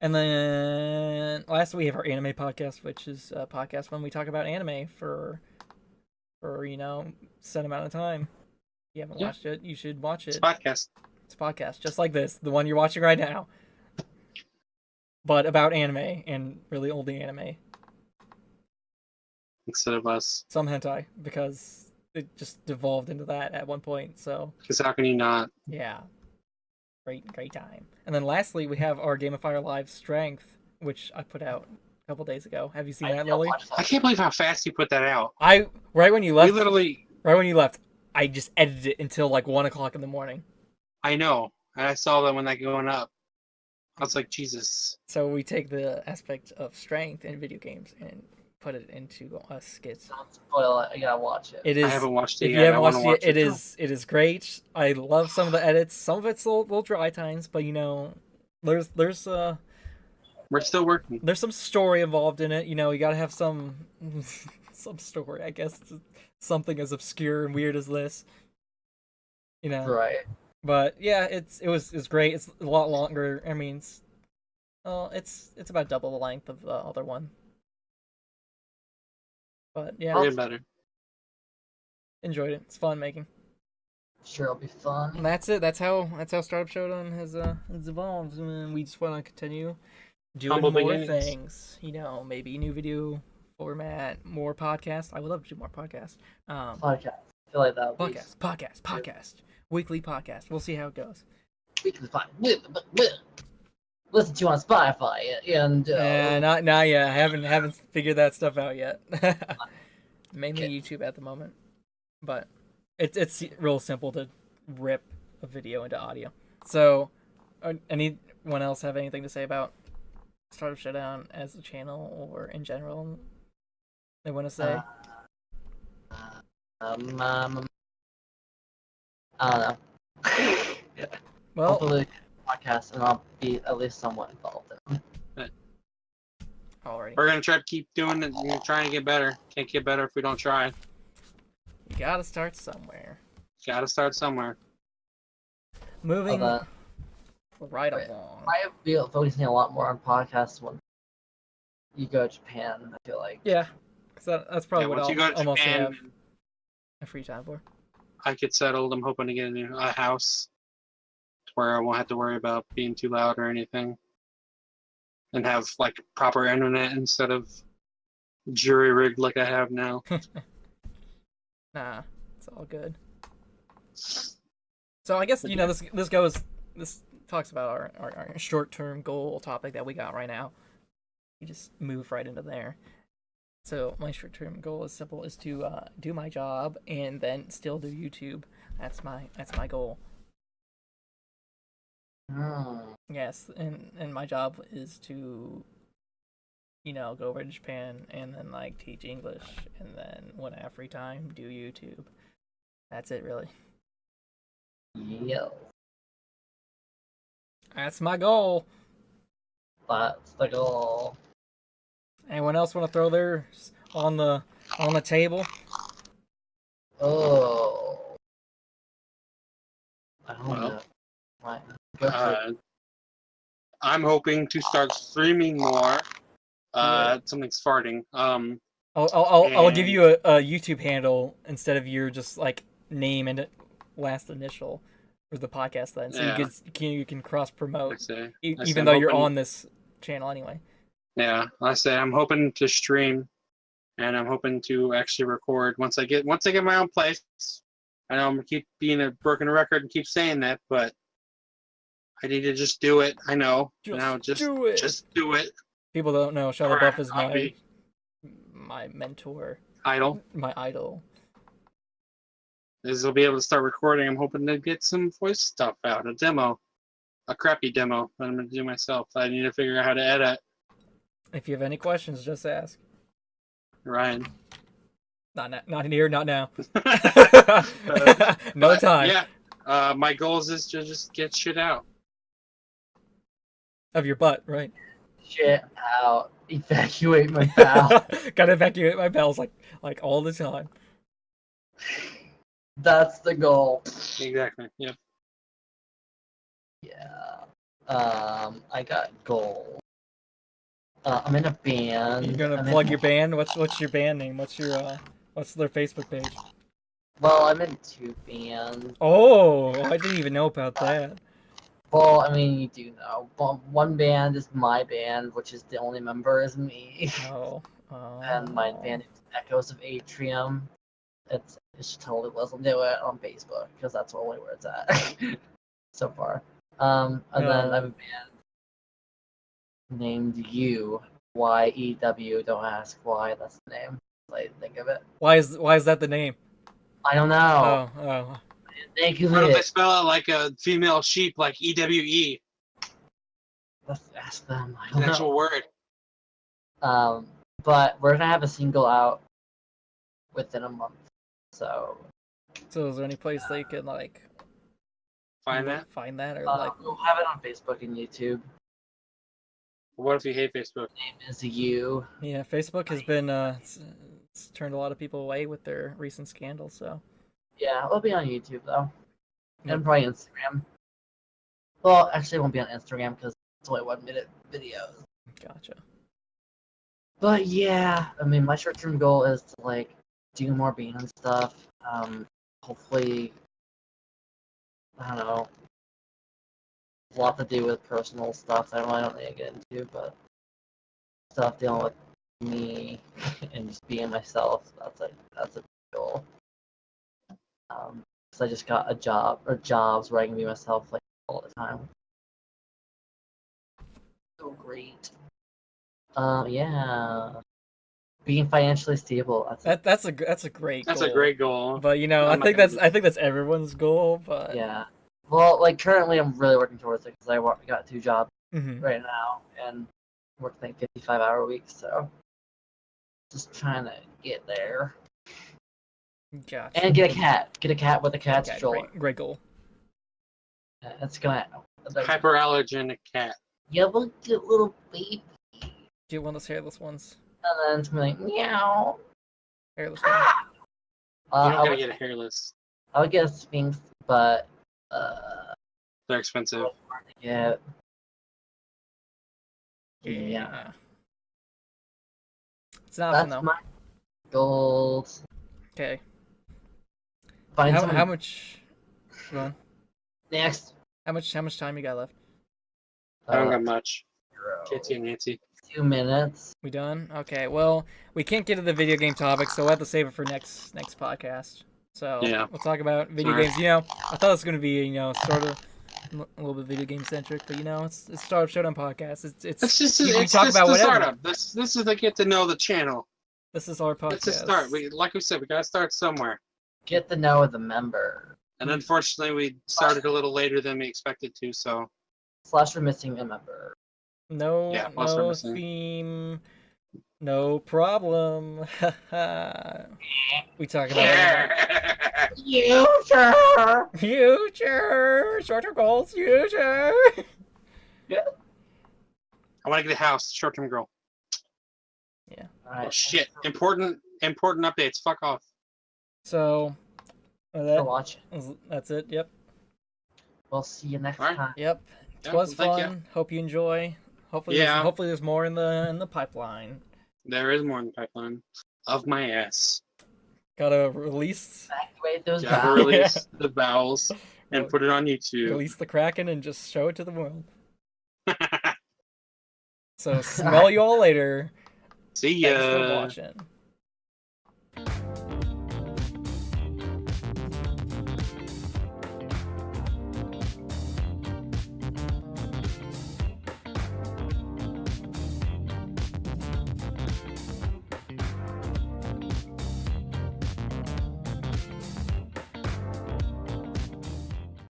And then last we have our anime podcast, which is a podcast when we talk about anime for set amount of time. If you haven't watched it, you should watch it. It's a podcast. It's a podcast just like this, the one you're watching right now, but about anime, and really old anime. Instead of us. Some hentai, because it just devolved into that at one point. So Because how can you not? yeah, great time. And then lastly, we have our Game of Fire Live Strength, which I put out a couple days ago. Have you seen that, Lily? I can't believe how fast you put that out. Right when you left, Right when you left, I just edited it until like 1 o'clock in the morning. I know. And I saw that when that going up. I was like, Jesus. So we take the aspect of strength in video games and put it into skits. Don't spoil it. I gotta watch it. It is. I haven't watched it If yet. you haven't I wanna watched it, watch it is great. I love some of the edits. Some of it's a little dry times, but there's We're still working. there's some story involved in it. You gotta have some story, I guess. Something as obscure and weird as this. Right. But yeah, it's great. It's a lot longer. I mean, it's about double the length of the other one. But yeah, Way better. enjoyed it. It's fun making. Sure, it'll be fun. And that's it. That's how Startup Showdown has evolved. And we just want to continue doing Humble more beginnings. things. Maybe new video format, more podcasts. I would love to do more podcasts. Podcast. I feel like that would be Podcast. Weekly podcast. We'll see how it goes. weekly podcast. Listen to on Spotify and Not yet. I haven't figured that stuff out yet. Mainly Okay. YouTube at the moment, but it's real simple to rip a video into audio. So, anyone else have anything to say about Startup Showdown as a channel or in general? They want to say? I don't know. Well, Hopefully, podcast, and I'll be at least somewhat involved in it. alrighty. We're gonna try to keep doing it. We're trying to get better. Can't get better if we don't try. You gotta start somewhere. Gotta start somewhere. Moving Although, right Right. along. I feel focusing a lot more on podcasts when you go to Japan. I feel like. Yeah, because that's probably what Once you I'll go to almost Japan, have a free time for. I get settled. I'm hoping to get a house where I won't have to worry about being too loud or anything, and have like proper internet instead of jury rigged like I have now. Nah, it's all good. So I guess this talks about our short-term goal topic that we got right now. You just move right into there. So my short-term goal is simple: is to do my job and then still do YouTube. That's my goal. Yes, and my job is to, go over to Japan and then like teach English, and then when I have free time, do YouTube. That's it, really. Yeah, That's my goal. that's the goal. Anyone else want to throw theirs on the table? Oh, I don't Well, know. Right. Go for it. I'm hoping to start streaming more. Something's farting. I'll give you a YouTube handle instead of your just like name and last initial for the podcast then, so Yeah. you can cross promote I say even I'm though you're hoping- on this channel anyway. Yeah, I say I'm hoping to stream, and I'm hoping to actually record once I get my own place. I know I'm gonna keep being a broken record and keep saying that, but I need to just do it. I know. Just do it. Just do it. People don't know Shia Or LaBeouf is I'll be my mentor, idle. my idol. Is I'll be able to start recording. I'm hoping to get some voice stuff out, a demo, a crappy demo that I'm gonna do myself. I need to figure out how to edit. If you have any questions, just ask. Ryan. Not here, not now. No But, time. Yeah. My goals is to just get shit out. Of your butt, right? Shit out. Evacuate my bowel. Gotta evacuate my bowels like all the time. That's the goal. Exactly. Yep. Yeah. I got goal. I'm in a band. You're gonna I'm plug in, your band? What's your band name? What's their Facebook page? Well, I'm in 2 bands. Oh, I didn't even know about that. Well, I mean, you do know. One band is my band, which is the only member is me. Oh. And my band is Echoes of Atrium. It's totally listen to it on Facebook because that's only where it's at so far. And then I have a band named YEW. Don't ask why. That's the name. I think of it. Why is that the name? I don't know. Oh. Thank you. Why don't they spell it like a female sheep, like EWE? Let's ask them. I An don't know. actual word. But we're gonna have a single out within a month. So So is there any place they can like Find that? find that or like? we'll have it on Facebook and YouTube. What if you hate Facebook? Name is you. Yeah, Facebook has been it's turned a lot of people away with their recent scandals. So Yeah, it'll be on YouTube though, Yep. and probably Instagram. Well, actually, it won't be on Instagram because it's only 1-minute videos. gotcha. But yeah, I mean, my short-term goal is to like do more band stuff. Hopefully I don't know, a lot to do with personal stuff that I don't need to get into, but stuff dealing with me and just being myself. That's a goal. So I just got a job or jobs where I can be myself like all the time. So great. Yeah. Being financially stable. That's a great That's goal. a great goal. But you know, I think that's everyone's goal. But yeah. Well, like currently, I'm really working towards it because I got 2 jobs Mhm. right now and work like 55-hour weeks. So just trying to get there Gotcha. and get a cat. Get a cat with a cat's Okay, stroller. great goal. It's gonna like, Hyperallergenic cat. yeah, look at little baby. Get one of those hairless ones. And then it's gonna be like meow. Hairless ones. You don't I gotta get a hairless. would get a Sphinx, but They're expensive. yeah. Yeah. It's an option That's though. my goals. Okay. Find How much? Go on. next. How much time you got left? I don't got much. 0. Katie and Nancy. 2 minutes. We done? Okay. Well, we can't get to the video game topic, so we'll have to save it for next podcast. So Yeah. we'll talk about video Sorry. games. You know, I thought it was gonna be sort of a little bit video game centric, but it's Startup Showdown podcast. It's just we it's talk just about the whatever. startup. This is the get to know the channel. This is our podcast. It's a start. Like we said, we gotta start somewhere. Get to know the member. And unfortunately, we started a little later than we expected to. So / we're missing a member. No, Yeah, plus we're no missing. theme, no problem. We talk about Future. future, short-term goals, future. I want to get a house. Short-term girl. Oh Alright. shit! Important updates. Fuck off. So, For watching. that's it. Yep, We'll see you next Alright. time. yep. It Yeah, was well, thank fun. Hope you enjoy. Hopefully, Yeah. hopefully there's more in the pipeline. There is more in the pipeline. Of my ass. Gotta release Activate those Gotta valves. release the vowels and put it on YouTube. release the Kraken and just show it to the world. So smell you all later. See Thanks for ya. watching.